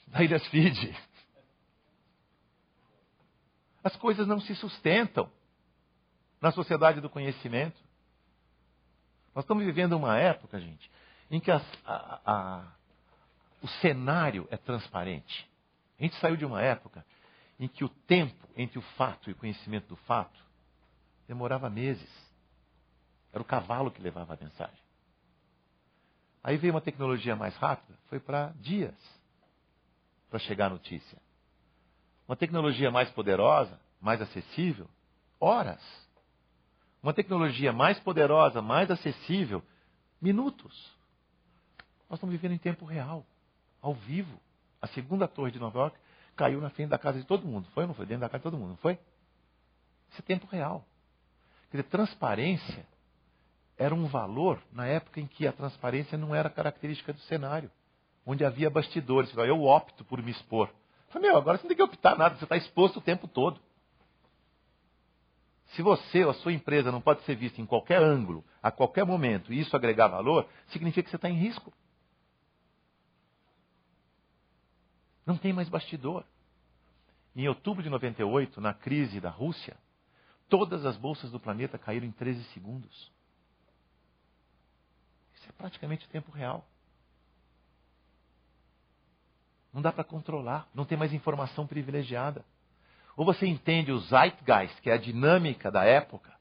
da Ilhas Fiji. As coisas não se sustentam na sociedade do conhecimento. Nós estamos vivendo uma época, gente, em que o cenário é transparente. A gente saiu de uma época em que o tempo entre o fato e o conhecimento do fato demorava meses. Era o cavalo que levava a mensagem. Aí veio uma tecnologia mais rápida, foi para dias para chegar a notícia. Uma tecnologia mais poderosa, mais acessível, horas. Uma tecnologia mais poderosa, mais acessível, minutos. Nós estamos vivendo em tempo real, ao vivo. A segunda torre de Nova York caiu na frente da casa de todo mundo. Foi ou não foi? Dentro da casa de todo mundo, não foi? Isso é tempo real. Quer dizer, transparência era um valor na época em que a transparência não era característica do cenário. Onde havia bastidores. Eu opto por me expor. Eu falei, agora você não tem que optar nada, você está exposto o tempo todo. Se você ou a sua empresa não pode ser vista em qualquer ângulo, a qualquer momento, e isso agregar valor, significa que você está em risco. Não tem mais bastidor. Em outubro de 98, na crise da Rússia, todas as bolsas do planeta caíram em 13 segundos. Isso é praticamente tempo real. Não dá para controlar, não tem mais informação privilegiada. Ou você entende o zeitgeist, que é a dinâmica da época,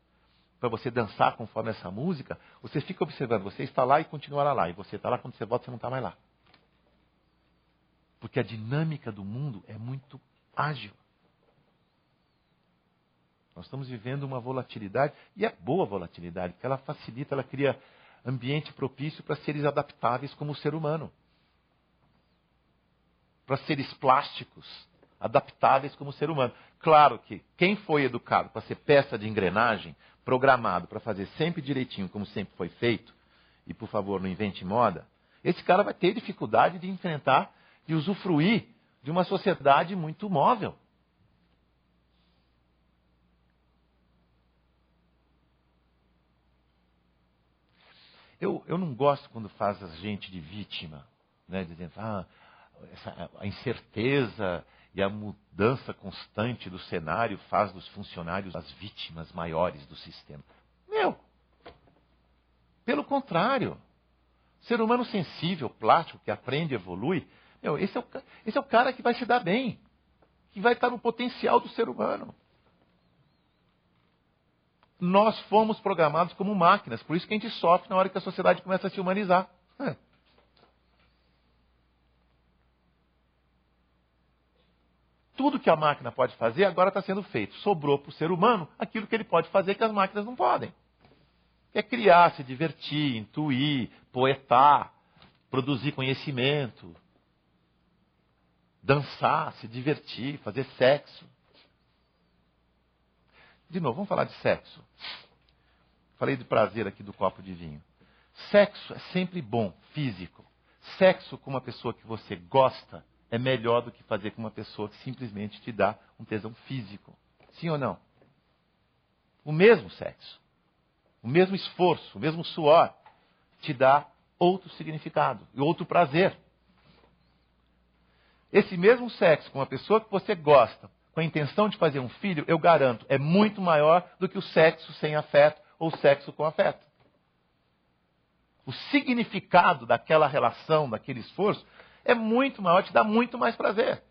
para você dançar conforme essa música, ou você fica observando, você está lá e continuará lá, e você está lá, quando você volta, você não está mais lá. Porque a dinâmica do mundo é muito ágil. Nós estamos vivendo uma volatilidade, e é boa volatilidade, porque ela facilita, ela cria ambiente propício para seres adaptáveis como o ser humano. Para seres plásticos, adaptáveis como o ser humano. Claro que quem foi educado para ser peça de engrenagem, programado para fazer sempre direitinho, como sempre foi feito, e por favor não invente moda, esse cara vai ter dificuldade de enfrentar e usufruir de uma sociedade muito móvel. Eu não gosto quando faz a gente de vítima, né, dizendo, a incerteza e a mudança constante do cenário faz dos funcionários as vítimas maiores do sistema. Pelo contrário, ser humano sensível, plástico, que aprende e evolui, esse é o cara que vai se dar bem, que vai estar no potencial do ser humano. Nós fomos programados como máquinas, por isso que a gente sofre na hora que a sociedade começa a se humanizar. Tudo que a máquina pode fazer agora está sendo feito. Sobrou para o ser humano aquilo que ele pode fazer que as máquinas não podem. É criar, se divertir, intuir, poetar, produzir conhecimento, dançar, se divertir, fazer sexo. De novo, vamos falar de sexo. Falei de prazer aqui do copo de vinho. Sexo é sempre bom, físico. Sexo com uma pessoa que você gosta é melhor do que fazer com uma pessoa que simplesmente te dá um tesão físico. Sim ou não? O mesmo sexo, o mesmo esforço, o mesmo suor, te dá outro significado e outro prazer. Esse mesmo sexo com uma pessoa que você gosta, com a intenção de fazer um filho, eu garanto, é muito maior do que o sexo sem afeto ou o sexo com afeto. O significado daquela relação, daquele esforço, é muito maior, te dá muito mais prazer.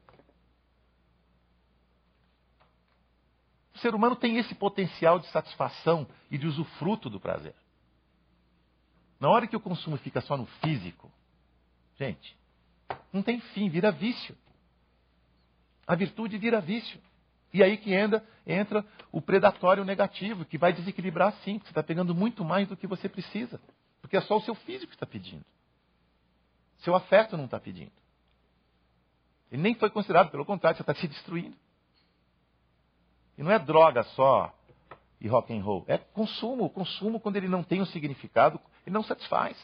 O ser humano tem esse potencial de satisfação e de usufruto do prazer. Na hora que o consumo fica só no físico, gente, não tem fim, vira vício. A virtude vira vício. E aí que entra o predatório negativo, que vai desequilibrar sim, porque você está pegando muito mais do que você precisa. Porque é só o seu físico que está pedindo. Seu afeto não está pedindo. Ele nem foi considerado, pelo contrário, você está se destruindo. E não é droga só e rock and roll. É consumo. O consumo, quando ele não tem um significado, ele não satisfaz.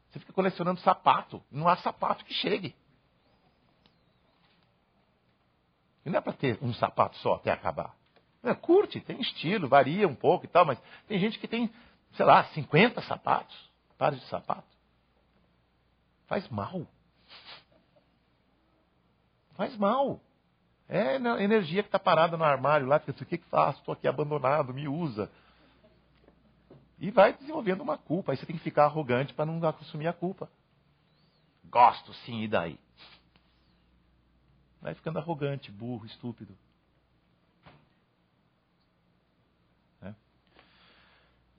Você fica colecionando sapato. Não há sapato que chegue. E não é para ter um sapato só até acabar. Curte, tem estilo, varia um pouco e tal, mas tem gente que tem, sei lá, 50 sapatos, pares de sapato. Faz mal. Faz mal. É a energia que está parada no armário lá, o que faço? Estou aqui abandonado, me usa. E vai desenvolvendo uma culpa. Aí você tem que ficar arrogante para não assumir a culpa. Gosto sim, e daí? Vai ficando arrogante, burro, estúpido. O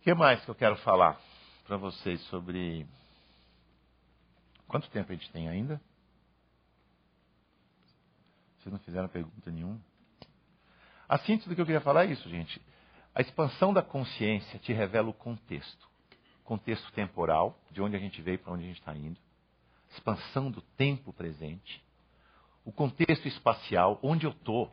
que mais que eu quero falar para vocês sobre... Quanto tempo a gente tem ainda? Vocês não fizeram pergunta nenhuma? A síntese do que eu queria falar é isso, gente. A expansão da consciência te revela o contexto. Contexto temporal, de onde a gente veio para onde a gente está indo. Expansão do tempo presente. O contexto espacial, onde eu estou.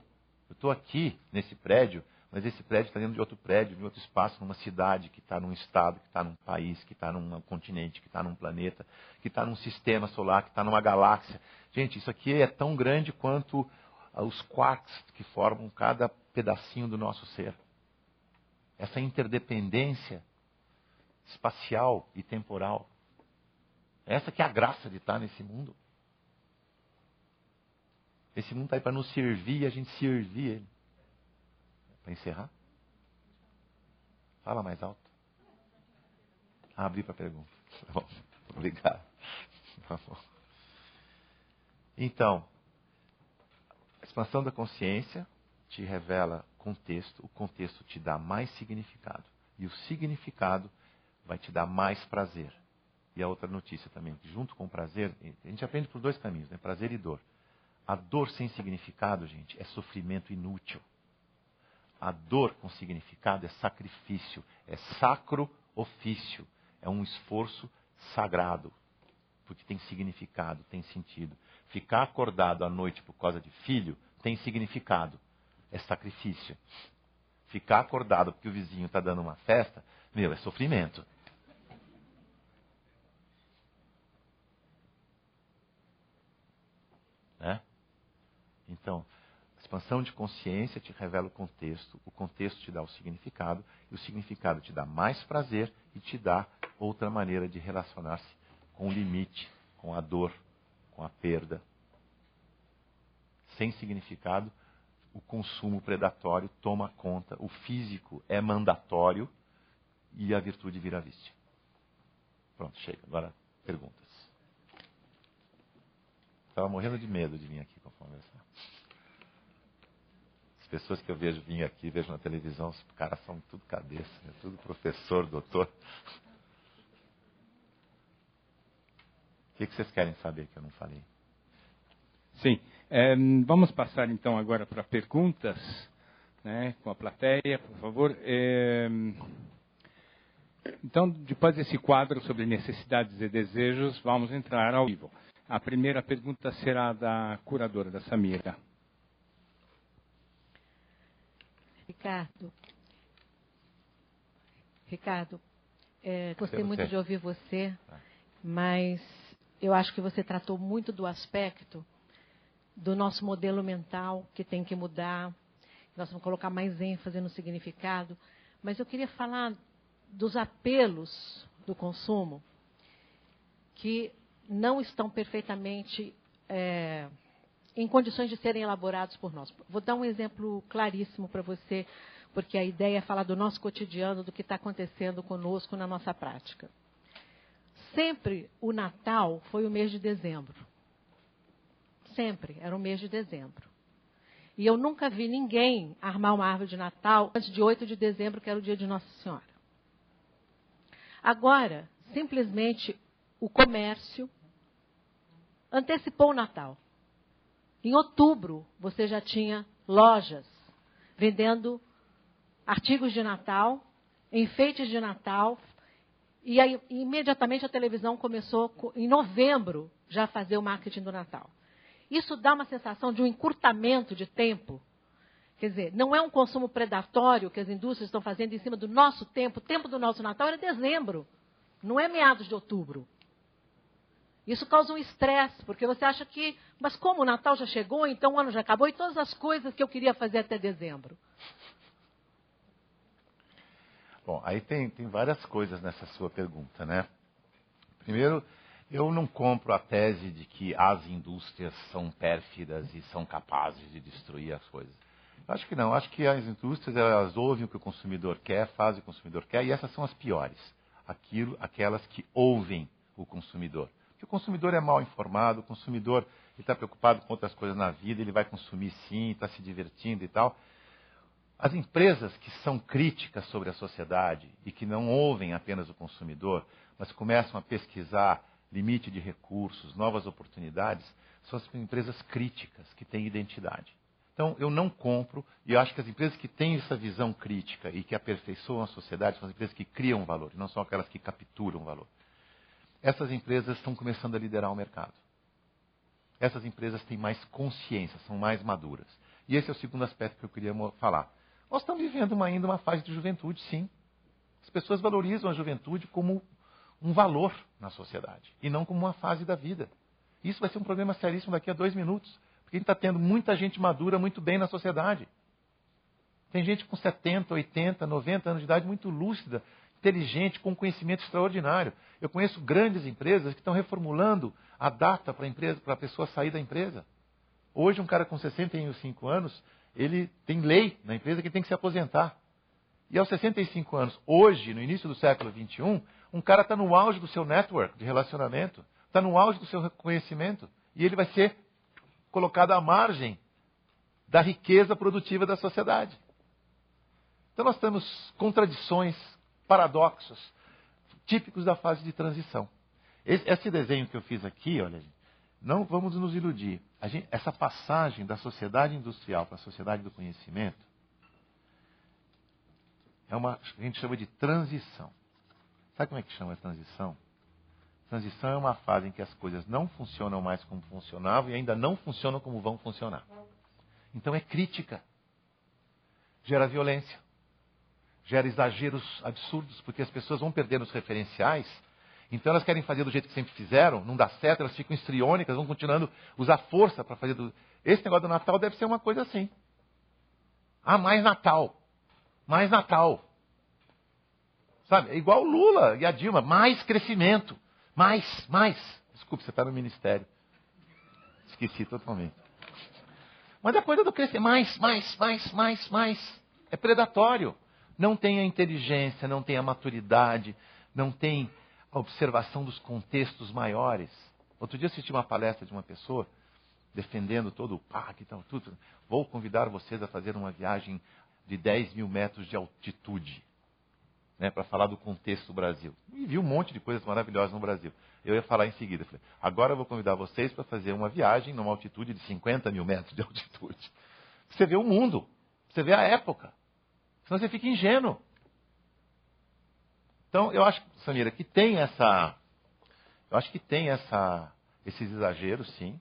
Eu estou aqui, nesse prédio, mas esse prédio está dentro de outro prédio, de outro espaço, numa cidade, que está num estado, que está num país, que está num continente, que está num planeta, que está num sistema solar, que está numa galáxia. Gente, isso aqui é tão grande quanto os quarks que formam cada pedacinho do nosso ser. Essa interdependência espacial e temporal. Essa que é a graça de estar nesse mundo. Esse mundo está aí para nos servir e a gente servir ele. Para encerrar? Fala mais alto. Abri para pergunta. Tá bom. Obrigado. Tá bom. Então, a expansão da consciência te revela contexto. O contexto te dá mais significado. E o significado vai te dar mais prazer. E a outra notícia também, que junto com o prazer, a gente aprende por dois caminhos, né? Prazer e dor. A dor sem significado, gente, é sofrimento inútil. A dor com significado é sacrifício, é sacro ofício, é um esforço sagrado, porque tem significado, tem sentido. Ficar acordado à noite por causa de filho tem significado, é sacrifício. Ficar acordado porque o vizinho está dando uma festa, é sofrimento. Né? Então, a expansão de consciência te revela o contexto te dá o significado, e o significado te dá mais prazer e te dá outra maneira de relacionar-se com o limite, com a dor, com a perda. Sem significado, o consumo predatório toma conta, o físico é mandatório e a virtude vira vício. Pronto, chega. Agora, perguntas. Estava morrendo de medo de vir aqui para conversar. As pessoas que eu vejo vir aqui, vejo na televisão, os caras são tudo cabeça, né? Tudo professor, doutor. O que vocês querem saber que eu não falei? Sim. Vamos passar então agora para perguntas, né, com a plateia, por favor. Então, depois desse quadro sobre necessidades e desejos, vamos entrar ao vivo. A primeira pergunta será da curadora, da Samira. Ricardo, gostei muito de ouvir você, mas eu acho que você tratou muito do aspecto do nosso modelo mental, que tem que mudar. Nós vamos colocar mais ênfase no significado. Mas eu queria falar dos apelos do consumo, que não estão perfeitamente em condições de serem elaborados por nós. Vou dar um exemplo claríssimo para você, porque a ideia é falar do nosso cotidiano, do que está acontecendo conosco na nossa prática. Sempre o Natal foi o mês de dezembro. Sempre era o mês de dezembro. E eu nunca vi ninguém armar uma árvore de Natal antes de 8 de dezembro, que era o dia de Nossa Senhora. Agora, simplesmente, o comércio antecipou o Natal. Em outubro, você já tinha lojas vendendo artigos de Natal, enfeites de Natal, e aí, imediatamente a televisão começou, em novembro, já a fazer o marketing do Natal. Isso dá uma sensação de um encurtamento de tempo. Quer dizer, não é um consumo predatório que as indústrias estão fazendo em cima do nosso tempo. O tempo do nosso Natal era dezembro, não é meados de outubro. Isso causa um estresse, porque você acha que, mas como o Natal já chegou, então o ano já acabou, e todas as coisas que eu queria fazer até dezembro. Bom, aí tem várias coisas nessa sua pergunta, né? Primeiro, eu não compro a tese de que as indústrias são pérfidas e são capazes de destruir as coisas. Eu acho que não. Eu acho que as indústrias, elas ouvem o que o consumidor quer, fazem o que o consumidor quer, e essas são as piores. Aquelas que ouvem o consumidor. Porque o consumidor é mal informado, o consumidor está preocupado com outras coisas na vida, ele vai consumir sim, está se divertindo e tal. As empresas que são críticas sobre a sociedade e que não ouvem apenas o consumidor, mas começam a pesquisar limite de recursos, novas oportunidades, são as empresas críticas, que têm identidade. Então, eu não compro, e eu acho que as empresas que têm essa visão crítica e que aperfeiçoam a sociedade são as empresas que criam valor, não são aquelas que capturam valor. Essas empresas estão começando a liderar o mercado. Essas empresas têm mais consciência, são mais maduras. E esse é o segundo aspecto que eu queria falar. Nós estamos vivendo ainda uma fase de juventude, sim. As pessoas valorizam a juventude como um valor na sociedade e não como uma fase da vida. Isso vai ser um problema seríssimo daqui a 2 minutos, porque a gente está tendo muita gente madura muito bem na sociedade. Tem gente com 70, 80, 90 anos de idade muito lúcida, inteligente, com conhecimento extraordinário. Eu conheço grandes empresas que estão reformulando a data para a pessoa sair da empresa. Hoje, um cara com 65 anos, ele tem lei na empresa que ele tem que se aposentar. E aos 65 anos, hoje, no início do século XXI, um cara está no auge do seu network de relacionamento, está no auge do seu reconhecimento, e ele vai ser colocado à margem da riqueza produtiva da sociedade. Então nós temos contradições, paradoxos, típicos da fase de transição. Esse desenho que eu fiz aqui, olha, não vamos nos iludir. Essa passagem da sociedade industrial para a sociedade do conhecimento a gente chama de transição. Sabe como é que chama a transição? Transição é uma fase em que as coisas não funcionam mais como funcionavam e ainda não funcionam como vão funcionar. Então é crítica. Gera violência. Gera exageros absurdos, porque as pessoas vão perdendo os referenciais. Então elas querem fazer do jeito que sempre fizeram, não dá certo, elas ficam histriônicas, vão continuando a usar força para fazer. Esse negócio do Natal deve ser uma coisa assim. Ah, mais Natal. Mais Natal. Sabe? É igual o Lula e a Dilma. Mais crescimento. Mais. Desculpe, você está no ministério. Esqueci totalmente. Mas a coisa do crescimento. Mais. É predatório. Não tem a inteligência, não tem a maturidade, não tem a observação dos contextos maiores. Outro dia eu assisti uma palestra de uma pessoa defendendo todo o parque e tal, tudo. Vou convidar vocês a fazer uma viagem de 10 mil metros de altitude, né, para falar do contexto do Brasil. E vi um monte de coisas maravilhosas no Brasil. Eu ia falar em seguida. Falei, agora eu vou convidar vocês para fazer uma viagem numa altitude de 50 mil metros de altitude. Você vê o mundo, você vê a época. Senão você fica ingênuo. Então, eu acho, Samira, que tem esses exageros, sim.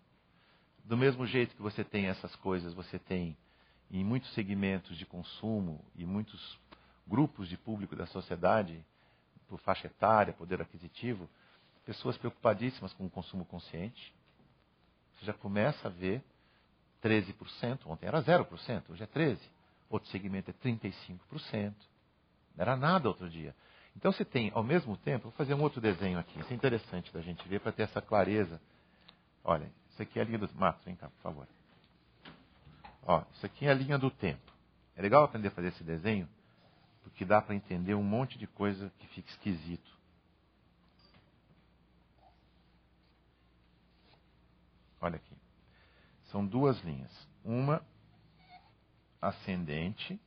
Do mesmo jeito que você tem essas coisas, você tem em muitos segmentos de consumo e muitos grupos de público da sociedade, por faixa etária, poder aquisitivo, pessoas preocupadíssimas com o consumo consciente. Você já começa a ver 13%, ontem era 0%, hoje é 13%. Outro segmento é 35%. Não era nada outro dia. Então você tem, ao mesmo tempo, vou fazer um outro desenho aqui. Isso é interessante da gente ver para ter essa clareza. Olha, isso aqui é a linha dos matos. Vem cá, por favor. Ó, isso aqui é a linha do tempo. É legal aprender a fazer esse desenho, porque dá para entender um monte de coisa que fica esquisito. Olha aqui. São duas linhas. Uma ascendente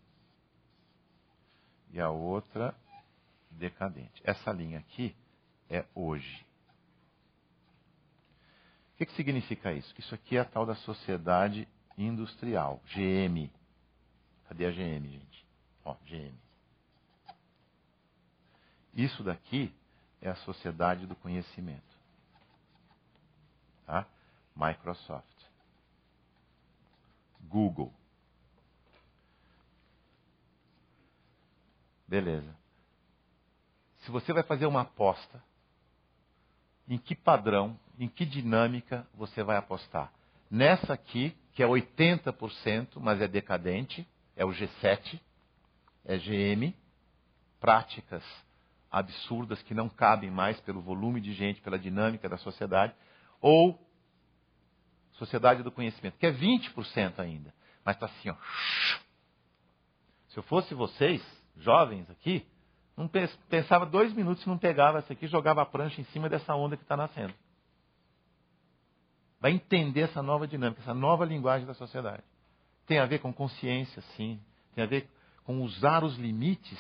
e a outra decadente. Essa linha aqui é hoje. O que significa isso? Isso aqui é a tal da sociedade industrial, GM. Cadê a GM, gente? Ó, GM. Isso daqui é a sociedade do conhecimento. Tá? Microsoft. Google. Beleza. Se você vai fazer uma aposta, em que padrão, em que dinâmica você vai apostar? Nessa aqui, que é 80%, mas é decadente, é o G7, é GM, práticas absurdas que não cabem mais pelo volume de gente, pela dinâmica da sociedade, ou sociedade do conhecimento, que é 20% ainda, mas está assim, ó. Se eu fosse vocês, jovens aqui, não pensava 2 minutos se não pegava essa aqui e jogava a prancha em cima dessa onda que está nascendo. Vai entender essa nova dinâmica, essa nova linguagem da sociedade. Tem a ver com consciência, sim. Tem a ver com usar os limites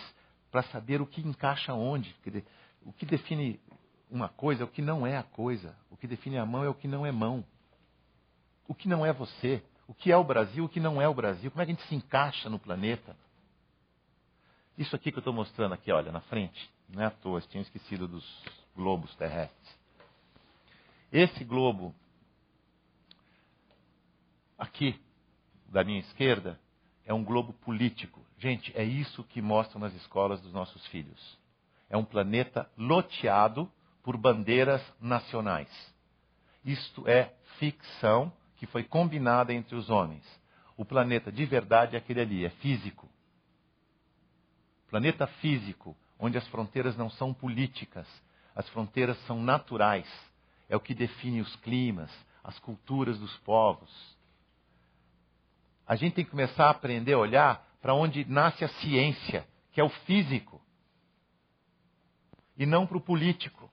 para saber o que encaixa onde. O que define uma coisa é o que não é a coisa. O que define a mão é o que não é mão. O que não é você. O que é o Brasil, o que não é o Brasil. Como é que a gente se encaixa no planeta? Isso aqui que eu estou mostrando aqui, olha, na frente, não é à toa, tinha esquecido dos globos terrestres. Esse globo aqui, da minha esquerda, é um globo político. Gente, é isso que mostram nas escolas dos nossos filhos. É um planeta loteado por bandeiras nacionais. Isto é ficção que foi combinada entre os homens. O planeta de verdade é aquele ali, é físico. Planeta físico, onde as fronteiras não são políticas, as fronteiras são naturais. É o que define os climas, as culturas dos povos. A gente tem que começar a aprender a olhar para onde nasce a ciência, que é o físico, e não para o político.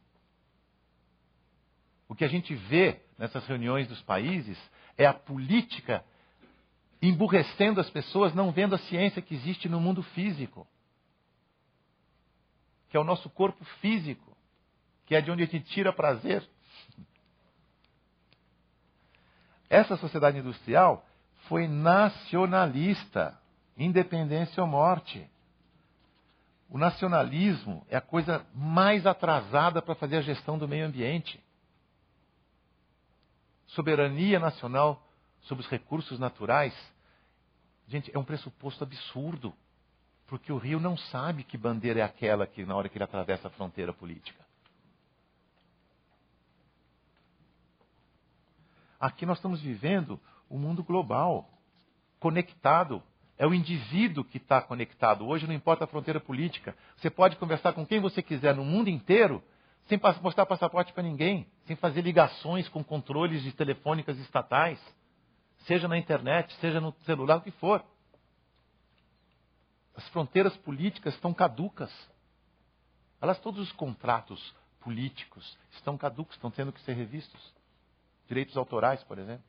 O que a gente vê nessas reuniões dos países é a política emburrecendo as pessoas, não vendo a ciência que existe no mundo físico, que é o nosso corpo físico, que é de onde a gente tira prazer. Essa sociedade industrial foi nacionalista, independência ou morte. O nacionalismo é a coisa mais atrasada para fazer a gestão do meio ambiente. Soberania nacional sobre os recursos naturais, gente, é um pressuposto absurdo. Porque o rio não sabe que bandeira é aquela que na hora que ele atravessa a fronteira política. Aqui nós estamos vivendo um mundo global, conectado. É o indivíduo que está conectado. Hoje não importa a fronteira política. Você pode conversar com quem você quiser no mundo inteiro, sem mostrar passaporte para ninguém, sem fazer ligações com controles de telefônicas estatais, seja na internet, seja no celular, o que for. As fronteiras políticas estão caducas. Todos os contratos políticos estão caducos, estão tendo que ser revistos. Direitos autorais, por exemplo.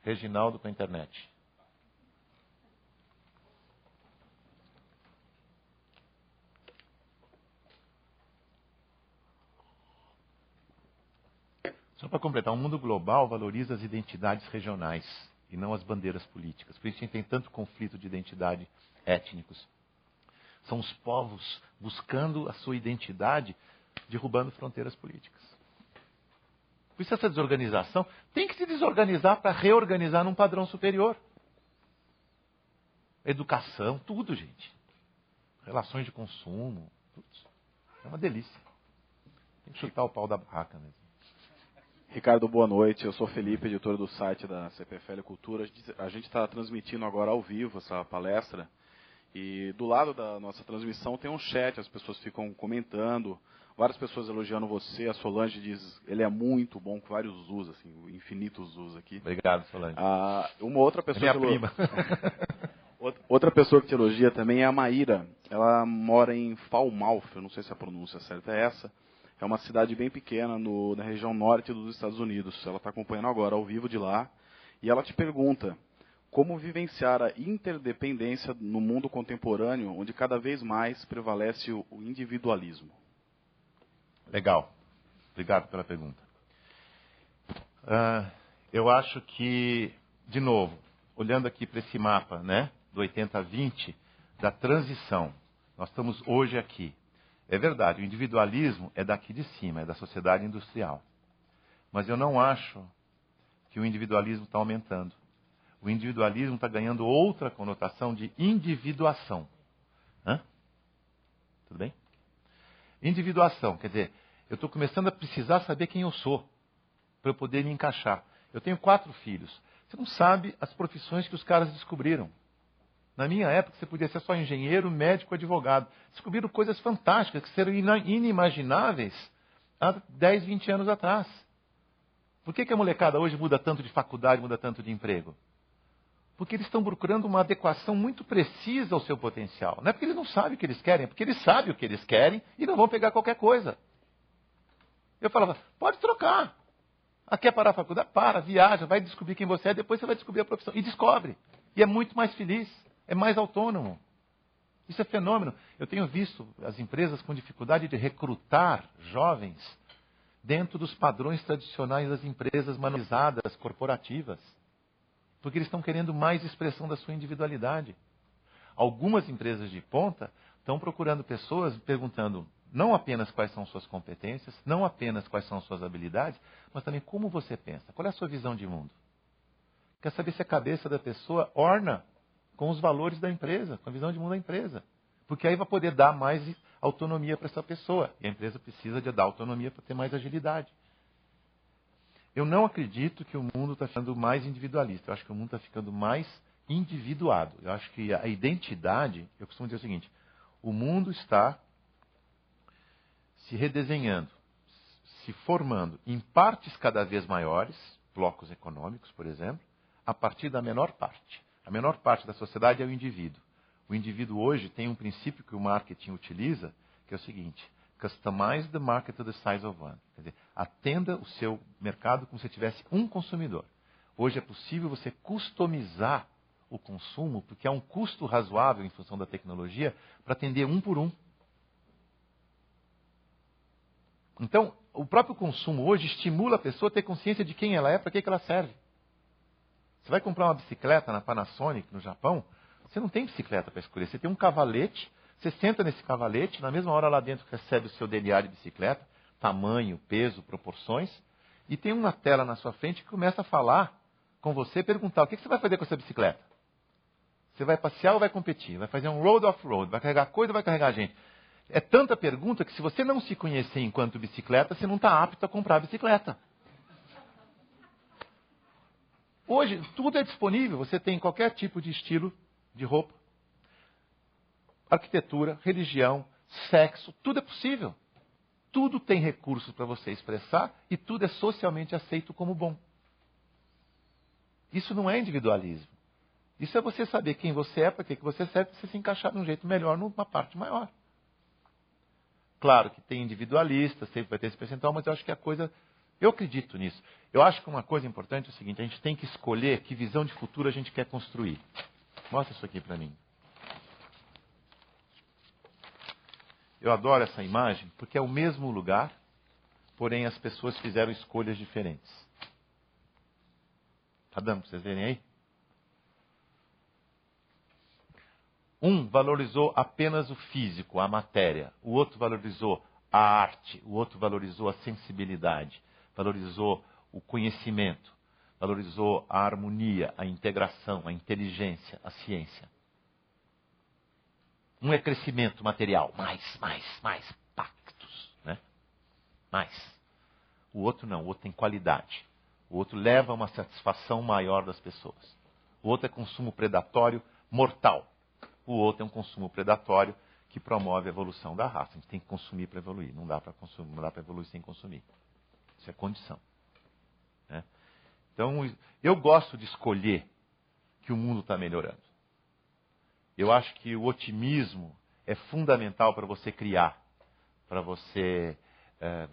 Reginaldo com a internet. Só para completar, o mundo global valoriza as identidades regionais e não as bandeiras políticas. Por isso a gente tem tanto conflito de identidade étnicos. São os povos buscando a sua identidade, derrubando fronteiras políticas. Por isso essa desorganização tem que se desorganizar para reorganizar num padrão superior. Educação, tudo, gente. Relações de consumo, tudo. É uma delícia. Tem que chutar o pau da barraca mesmo. Ricardo, boa noite. Eu sou Felipe, editor do site da CPFL Cultura. A gente está transmitindo agora ao vivo essa palestra. E do lado da nossa transmissão tem um chat, as pessoas ficam comentando várias pessoas elogiando você. A Solange diz, ele é muito bom, com vários usos, assim, infinitos usos aqui. Obrigado, Solange. Uma outra pessoa É minha prima. Outra pessoa que te elogia também é a Maíra. Ela mora em Falmouth, eu não sei se a pronúncia certa é essa. É uma cidade bem pequena na região norte dos Estados Unidos. Ela está acompanhando agora ao vivo de lá. E ela te pergunta, como vivenciar a interdependência no mundo contemporâneo, onde cada vez mais prevalece o individualismo? Legal. Obrigado pela pergunta. Eu acho que, de novo, olhando aqui para esse mapa, né, do 80-20, da transição, nós estamos hoje aqui. É verdade, o individualismo é daqui de cima, é da sociedade industrial. Mas eu não acho que o individualismo está aumentando. O individualismo está ganhando outra conotação de individuação. Tudo bem? Individuação, quer dizer, eu estou começando a precisar saber quem eu sou, para eu poder me encaixar. Eu tenho 4 filhos. Você não sabe as profissões que os caras descobriram. Na minha época, você podia ser só engenheiro, médico, advogado. Descobriram coisas fantásticas que eram inimagináveis há 10, 20 anos atrás. Por que a molecada hoje muda tanto de faculdade, muda tanto de emprego? Porque eles estão procurando uma adequação muito precisa ao seu potencial. Não é porque eles não sabem o que eles querem, é porque eles sabem o que eles querem e não vão pegar qualquer coisa. Eu falava, pode trocar. Quer parar a faculdade? Para, viaja, vai descobrir quem você é, depois você vai descobrir a profissão. E descobre. E é muito mais feliz, é mais autônomo. Isso é fenômeno. Eu tenho visto as empresas com dificuldade de recrutar jovens dentro dos padrões tradicionais das empresas manualizadas, corporativas. Porque eles estão querendo mais expressão da sua individualidade. Algumas empresas de ponta estão procurando pessoas perguntando não apenas quais são suas competências, não apenas quais são suas habilidades, mas também como você pensa. Qual é a sua visão de mundo? Quer saber se a cabeça da pessoa orna com os valores da empresa, com a visão de mundo da empresa. Porque aí vai poder dar mais autonomia para essa pessoa. E a empresa precisa de dar autonomia para ter mais agilidade. Eu não acredito que o mundo está ficando mais individualista. Eu acho que o mundo está ficando mais individuado. Eu acho que a identidade, eu costumo dizer o seguinte, o mundo está se redesenhando, se formando em partes cada vez maiores, blocos econômicos, por exemplo, a partir da menor parte. A menor parte da sociedade é o indivíduo. O indivíduo hoje tem um princípio que o marketing utiliza, que é o seguinte, customize the market to the size of one. Quer dizer, atenda o seu mercado como se tivesse um consumidor. Hoje é possível você customizar o consumo, porque há um custo razoável em função da tecnologia para atender um por um. Então, o próprio consumo hoje estimula a pessoa a ter consciência de quem ela é, para que ela serve. Você vai comprar uma bicicleta na Panasonic, no Japão, você não tem bicicleta para escolher. Você tem um cavalete, você senta nesse cavalete, na mesma hora lá dentro recebe o seu DNA de bicicleta, tamanho, peso, proporções, e tem uma tela na sua frente que começa a falar com você, perguntar o que você vai fazer com essa bicicleta. Você vai passear ou vai competir? Vai fazer um road off-road? Vai carregar coisa ou vai carregar gente? É tanta pergunta que se você não se conhecer enquanto bicicleta, você não está apto a comprar bicicleta. Hoje, tudo é disponível. Você tem qualquer tipo de estilo de roupa, arquitetura, religião, sexo, tudo é possível. Tudo tem recursos para você expressar e tudo é socialmente aceito como bom. Isso não é individualismo. Isso é você saber quem você é, para que você serve, para você se encaixar de um jeito melhor numa parte maior. Claro que tem individualista, sempre vai ter esse percentual, mas eu acho que a coisa... Eu acredito nisso. Eu acho que uma coisa importante é o seguinte, a gente tem que escolher que visão de futuro a gente quer construir. Mostra isso aqui para mim. Eu adoro essa imagem porque é o mesmo lugar, porém as pessoas fizeram escolhas diferentes. Tá dando para vocês verem aí? Um valorizou apenas o físico, a matéria. O outro valorizou a arte. O outro valorizou a sensibilidade. Valorizou o conhecimento. Valorizou a harmonia, a integração, a inteligência, a ciência. Um é crescimento material. Mais pactos. Né? Mais. O outro não. O outro tem qualidade. O outro leva a uma satisfação maior das pessoas. O outro é consumo predatório mortal. O outro é um consumo predatório que promove a evolução da raça. A gente tem que consumir para evoluir. Não dá para consumir, não dá para evoluir sem consumir. Isso é condição. Né? Então, eu gosto de escolher que o mundo está melhorando. Eu acho que o otimismo é fundamental para você criar, para você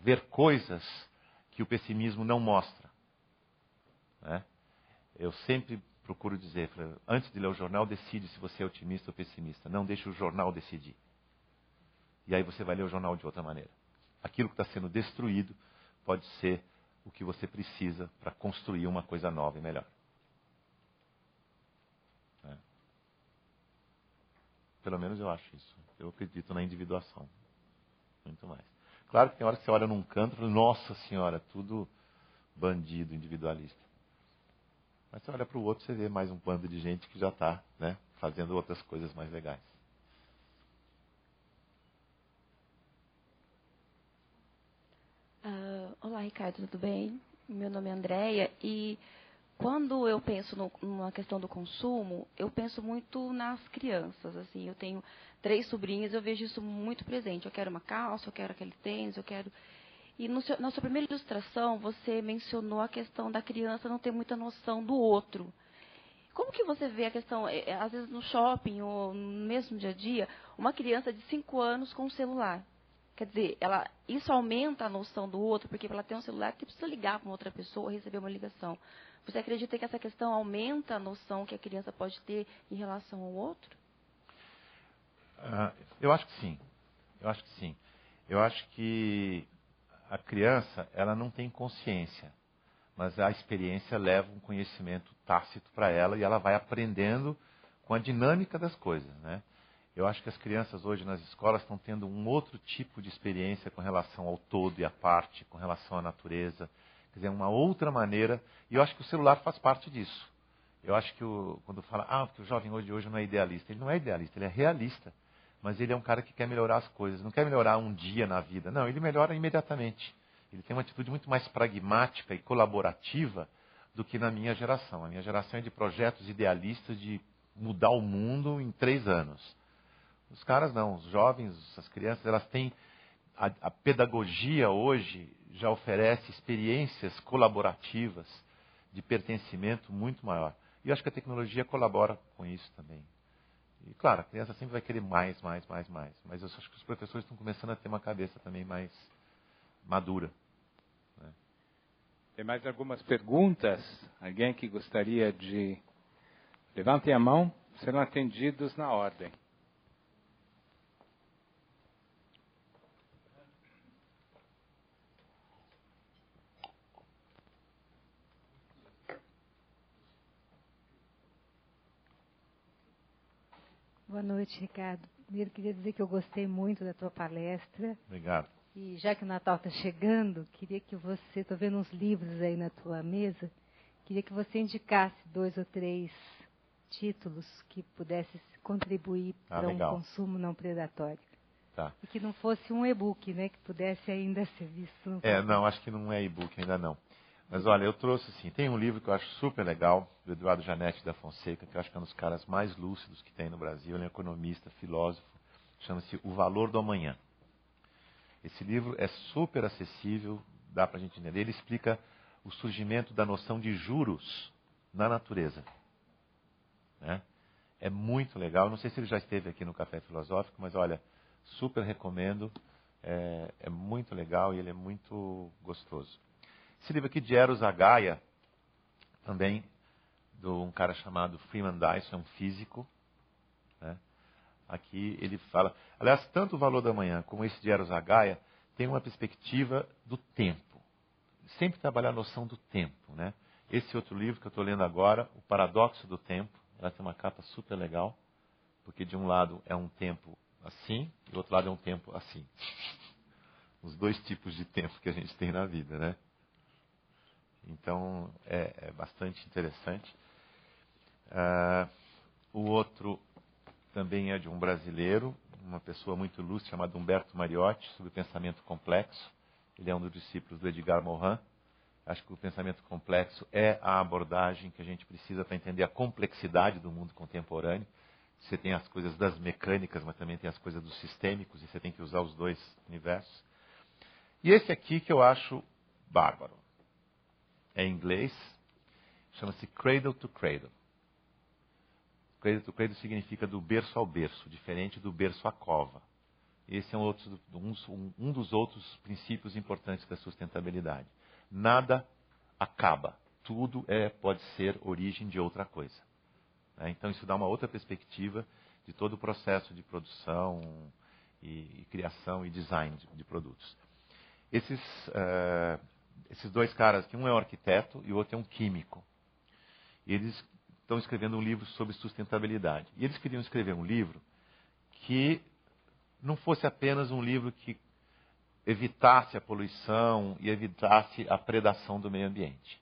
ver coisas que o pessimismo não mostra. Né? Eu sempre procuro dizer, antes de ler o jornal, decide se você é otimista ou pessimista. Não deixe o jornal decidir. E aí você vai ler o jornal de outra maneira. Aquilo que está sendo destruído pode ser o que você precisa para construir uma coisa nova e melhor. Né? Pelo menos eu acho isso. Eu acredito na individuação. Muito mais. Claro que tem hora que você olha num canto e fala, nossa senhora, tudo bandido, individualista. Mas você olha para o outro, você vê mais um bando de gente que já está, né, fazendo outras coisas mais legais. Olá, Ricardo, tudo bem? Meu nome é Andréia e quando eu penso numa questão do consumo, eu penso muito nas crianças. Assim, eu tenho 3 sobrinhas, eu vejo isso muito presente. Eu quero uma calça, eu quero aquele tênis, eu quero... E na sua primeira ilustração, você mencionou a questão da criança não ter muita noção do outro. Como que você vê a questão, às vezes no shopping ou no mesmo dia a dia, uma criança de 5 anos com um celular? Quer dizer, isso aumenta a noção do outro, porque para ela ter um celular, você precisa ligar para outra pessoa, receber uma ligação. Você acredita que essa questão aumenta a noção que a criança pode ter em relação ao outro? Eu acho que sim. Eu acho que a criança, ela não tem consciência, mas a experiência leva um conhecimento tácito para ela e ela vai aprendendo com a dinâmica das coisas, né? Eu acho que as crianças hoje nas escolas estão tendo um outro tipo de experiência com relação ao todo e à parte, com relação à natureza, quer dizer, uma outra maneira, e eu acho que o celular faz parte disso. Eu acho que quando fala, que o jovem hoje não é idealista, ele não é idealista, ele é realista. Mas ele é um cara que quer melhorar as coisas. Não quer melhorar um dia na vida. Não, ele melhora imediatamente. Ele tem uma atitude muito mais pragmática e colaborativa do que na minha geração. A minha geração é de projetos idealistas de mudar o mundo em 3 anos. Os caras não. Os jovens, as crianças, elas têm... A pedagogia hoje já oferece experiências colaborativas de pertencimento muito maior. E eu acho que a tecnologia colabora com isso também. E, claro, a criança sempre vai querer mais. Mas eu acho que os professores estão começando a ter uma cabeça também mais madura. Né? Tem mais algumas perguntas? Alguém que gostaria de... Levantem a mão, serão atendidos na ordem. Boa noite, Ricardo. Primeiro, queria dizer que eu gostei muito da tua palestra. Obrigado. E já que o Natal está chegando, queria que você, estou vendo uns livros aí na tua mesa, queria que você indicasse 2 ou 3 títulos que pudessem contribuir para um consumo não predatório. Tá. E que não fosse um e-book, né? Que pudesse ainda ser visto. Não, acho que não é e-book ainda não. Mas olha, eu trouxe assim, tem um livro que eu acho super legal, do Eduardo Janete da Fonseca, que eu acho que é um dos caras mais lúcidos que tem no Brasil, ele é economista, filósofo, chama-se O Valor do Amanhã. Esse livro é super acessível, dá para a gente entender, ele explica o surgimento da noção de juros na natureza. Né? É muito legal, não sei se ele já esteve aqui no Café Filosófico, mas olha, super recomendo, é muito legal e ele é muito gostoso. Esse livro aqui de Eros Agaia, também de um cara chamado Freeman Dyson, um físico. Né? Aqui ele fala... Aliás, tanto O Valor da Manhã como esse de Eros Agaia tem uma perspectiva do tempo. Sempre trabalhar a noção do tempo. Né? Esse outro livro que eu estou lendo agora, O Paradoxo do Tempo, ela tem uma capa super legal, porque de um lado é um tempo assim, do outro lado é um tempo assim. Os 2 tipos de tempo que a gente tem na vida, né? Então, é bastante interessante. O outro também é de um brasileiro, uma pessoa muito lúcida, chamada Humberto Mariotti, sobre o pensamento complexo. Ele é um dos discípulos do Edgar Morin. Acho que o pensamento complexo é a abordagem que a gente precisa para entender a complexidade do mundo contemporâneo. Você tem as coisas das mecânicas, mas também tem as coisas dos sistêmicos, e você tem que usar os dois universos. E esse aqui que eu acho bárbaro. É em inglês, chama-se Cradle to Cradle. Cradle to Cradle significa do berço ao berço, diferente do berço à cova. Esse é um dos outros princípios importantes da sustentabilidade. Nada acaba. Tudo pode ser origem de outra coisa. Então, isso dá uma outra perspectiva de todo o processo de produção e criação e design de produtos. Esses dois caras aqui, um é um arquiteto e o outro é um químico. E eles estão escrevendo um livro sobre sustentabilidade. E eles queriam escrever um livro que não fosse apenas um livro que evitasse a poluição e evitasse a predação do meio ambiente.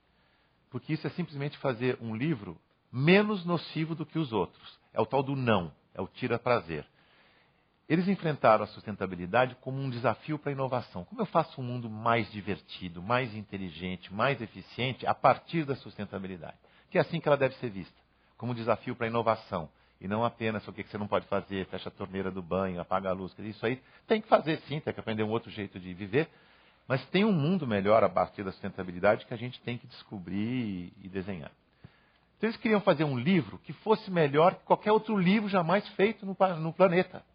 Porque isso é simplesmente fazer um livro menos nocivo do que os outros. É o tal do não, é o tira-prazer. Eles enfrentaram a sustentabilidade como um desafio para a inovação. Como eu faço um mundo mais divertido, mais inteligente, mais eficiente a partir da sustentabilidade? Que é assim que ela deve ser vista, como um desafio para a inovação. E não apenas o que você não pode fazer, fecha a torneira do banho, apaga a luz. Isso aí tem que fazer sim, tem que aprender um outro jeito de viver. Mas tem um mundo melhor a partir da sustentabilidade que a gente tem que descobrir e desenhar. Então eles queriam fazer um livro que fosse melhor que qualquer outro livro jamais feito no planeta.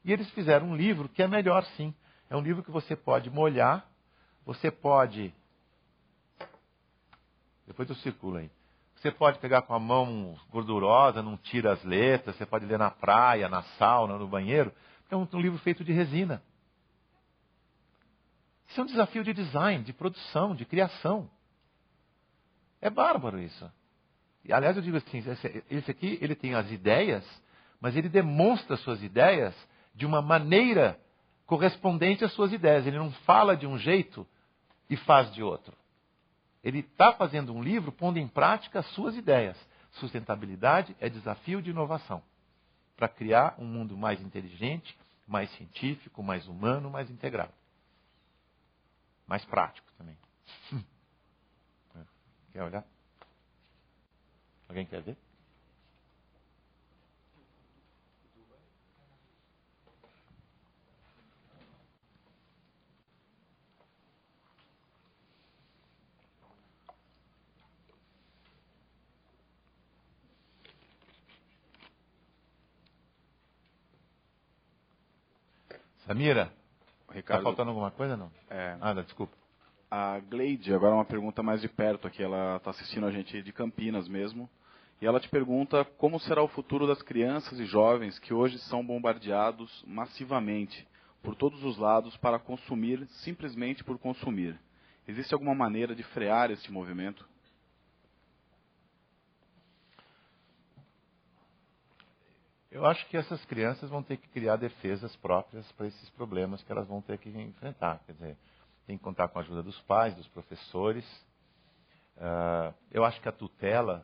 E eles fizeram um livro que é melhor sim. É um livro que você pode molhar, você pode... Depois eu circulo aí. Você pode pegar com a mão gordurosa, não tira as letras, você pode ler na praia, na sauna, no banheiro. É um livro feito de resina. Isso é um desafio de design, de produção, de criação. É bárbaro isso. E, aliás, eu digo assim, esse aqui ele tem as ideias, mas ele demonstra suas ideias de uma maneira correspondente às suas ideias. Ele não fala de um jeito e faz de outro. Ele está fazendo um livro pondo em prática as suas ideias. Sustentabilidade é desafio de inovação. Para criar um mundo mais inteligente, mais científico, mais humano, mais integrado. Mais prático também. Quer olhar? Alguém quer ver? Samira, está faltando alguma coisa não? Desculpa. A Gleide, agora uma pergunta mais de perto aqui, ela está assistindo a gente de Campinas mesmo, e ela te pergunta como será o futuro das crianças e jovens que hoje são bombardeados massivamente, por todos os lados, para consumir simplesmente por consumir. Existe alguma maneira de frear este movimento? Eu acho que essas crianças vão ter que criar defesas próprias para esses problemas que elas vão ter que enfrentar. Quer dizer, tem que contar com a ajuda dos pais, dos professores. Eu acho que a tutela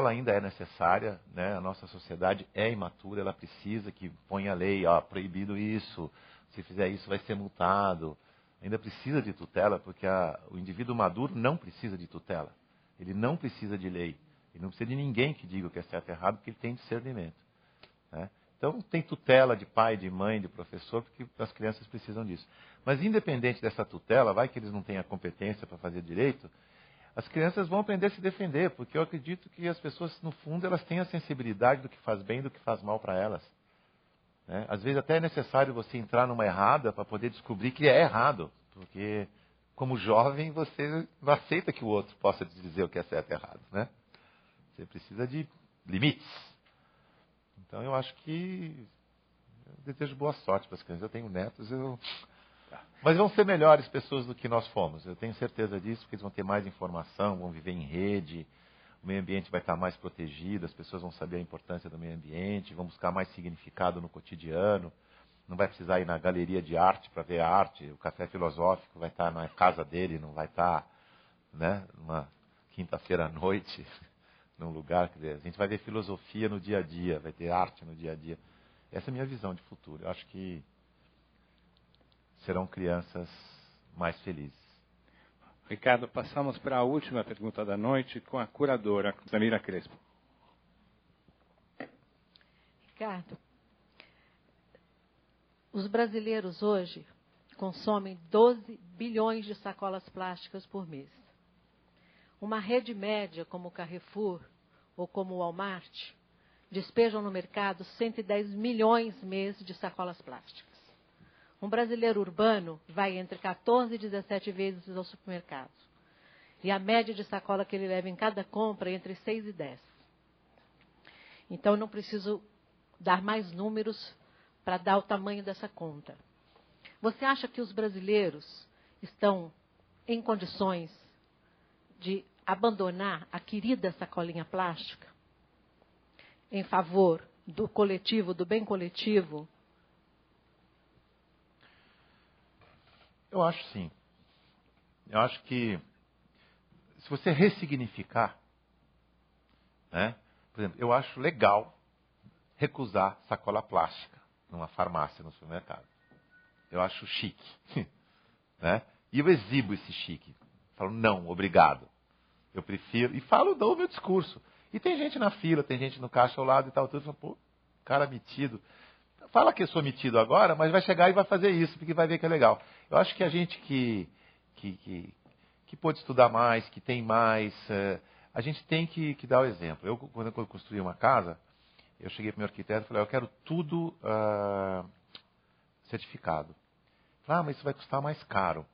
ainda é necessária, né? A nossa sociedade é imatura, ela precisa que ponha a lei, proibido isso, se fizer isso vai ser multado. Ainda precisa de tutela, porque o indivíduo maduro não precisa de tutela. Ele não precisa de lei. Ele não precisa de ninguém que diga o que é certo e errado, porque ele tem discernimento. Né? Então, tem tutela de pai, de mãe, de professor, porque as crianças precisam disso. Mas, independente dessa tutela, vai que eles não têm a competência para fazer direito, as crianças vão aprender a se defender, porque eu acredito que as pessoas, no fundo, elas têm a sensibilidade do que faz bem e do que faz mal para elas. Né? Às vezes, até é necessário você entrar numa errada para poder descobrir que é errado, porque, como jovem, você não aceita que o outro possa te dizer o que é certo e errado. Né? Você precisa de limites. Então, eu acho que eu desejo boa sorte para as crianças. Eu tenho netos, mas vão ser melhores pessoas do que nós fomos. Eu tenho certeza disso, porque eles vão ter mais informação, vão viver em rede, o meio ambiente vai estar mais protegido, as pessoas vão saber a importância do meio ambiente, vão buscar mais significado no cotidiano. Não vai precisar ir na galeria de arte para ver a arte. O café filosófico vai estar na casa dele, não vai estar, né, numa quinta-feira à noite. Num lugar, quer dizer, a gente vai ver filosofia no dia a dia, vai ter arte no dia a dia. Essa é a minha visão de futuro. Eu acho que serão crianças mais felizes. Ricardo, passamos para a última pergunta da noite com a curadora, Samira Crespo. Ricardo, os brasileiros hoje consomem 12 bilhões de sacolas plásticas por mês. Uma rede média como o Carrefour ou como o Walmart despejam no mercado 110 milhões mês de sacolas plásticas. Um brasileiro urbano vai entre 14 e 17 vezes ao supermercado. E a média de sacola que ele leva em cada compra é entre 6 e 10. Então, eu não preciso dar mais números para dar o tamanho dessa conta. Você acha que os brasileiros estão em condições de abandonar a querida sacolinha plástica em favor do coletivo, do bem coletivo? Eu acho sim. Eu acho que se você ressignificar, né? Por exemplo, eu acho legal recusar sacola plástica numa farmácia, no supermercado. Eu acho chique. Né? E eu exibo esse chique. Falo, não, obrigado. Eu prefiro. E dou o meu discurso. E tem gente na fila, tem gente no caixa ao lado e tal. Tudo. Falo, pô, cara metido. Fala que eu sou metido agora, mas vai chegar e vai fazer isso, porque vai ver que é legal. Eu acho que a gente que pôde estudar mais, que tem mais, a gente tem que dar o exemplo. Quando eu construí uma casa, eu cheguei para o meu arquiteto e falei, eu quero tudo certificado. Falei, mas isso vai custar mais caro.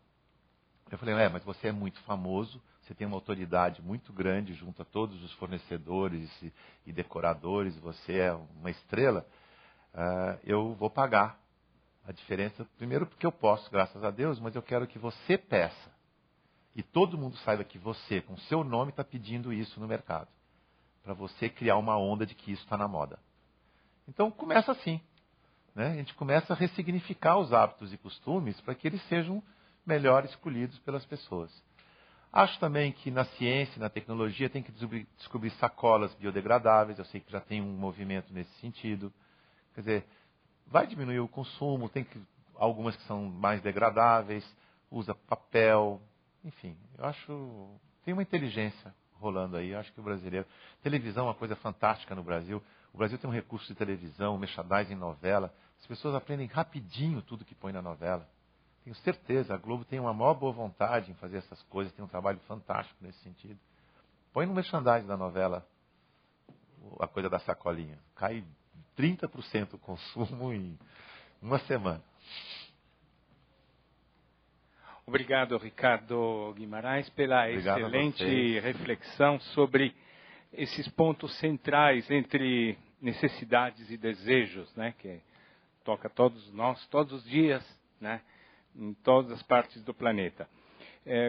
Eu falei, mas você é muito famoso, você tem uma autoridade muito grande junto a todos os fornecedores e decoradores, você é uma estrela, eu vou pagar a diferença, primeiro porque eu posso, graças a Deus, mas eu quero que você peça. E todo mundo saiba que você, com seu nome, está pedindo isso no mercado. Para você criar uma onda de que isso está na moda. Então, começa assim. Né? A gente começa a ressignificar os hábitos e costumes para que eles sejam melhor escolhidos pelas pessoas. Acho também que na ciência, na tecnologia, tem que descobrir sacolas biodegradáveis. Eu sei que já tem um movimento nesse sentido. Quer dizer, vai diminuir o consumo, tem algumas que são mais degradáveis, usa papel, enfim, eu acho, tem uma inteligência rolando aí, eu acho que o brasileiro, televisão é uma coisa fantástica no Brasil, o Brasil tem um recurso de televisão, merchandising, novela, as pessoas aprendem rapidinho tudo que põe na novela, tenho certeza, a Globo tem uma maior boa vontade em fazer essas coisas, tem um trabalho fantástico nesse sentido, põe no merchandising da novela a coisa da sacolinha, cai 30% o consumo em uma semana. Obrigado, Ricardo Guimarães, pela excelente reflexão sobre esses pontos centrais entre necessidades e desejos, né, que toca todos nós, todos os dias, né, em todas as partes do planeta.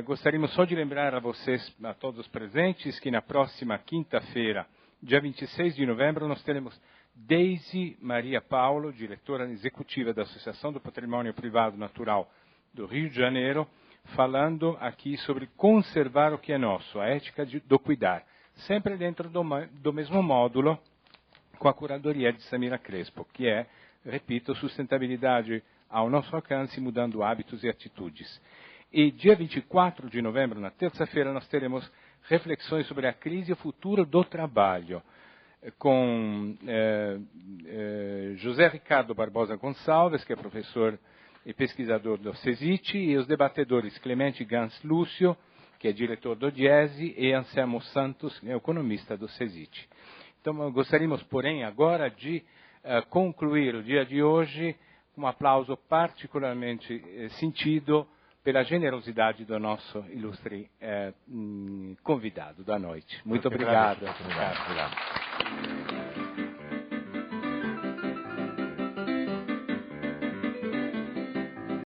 Gostaríamos só de lembrar a vocês, a todos os presentes, que na próxima quinta-feira, dia 26 de novembro, nós teremos Deise Maria Paulo, diretora executiva da Associação do Patrimônio Privado Natural do Rio de Janeiro, falando aqui sobre conservar o que é nosso, a ética do cuidar, sempre dentro do mesmo módulo com a curadoria de Samira Crespo, que é, repito, sustentabilidade ao nosso alcance, mudando hábitos e atitudes. E dia 24 de novembro, na terça-feira, nós teremos reflexões sobre a crise e o futuro do trabalho, com José Ricardo Barbosa Gonçalves, que é professor e pesquisador do CESIT, e os debatedores Clemente Gans Lúcio, que é diretor do Diese, e Anselmo Santos, que é economista do CESIT. Então, gostaríamos, porém, agora de concluir o dia de hoje com um aplauso particularmente sentido pela generosidade do nosso ilustre convidado da noite. Muito obrigado. Muito obrigado.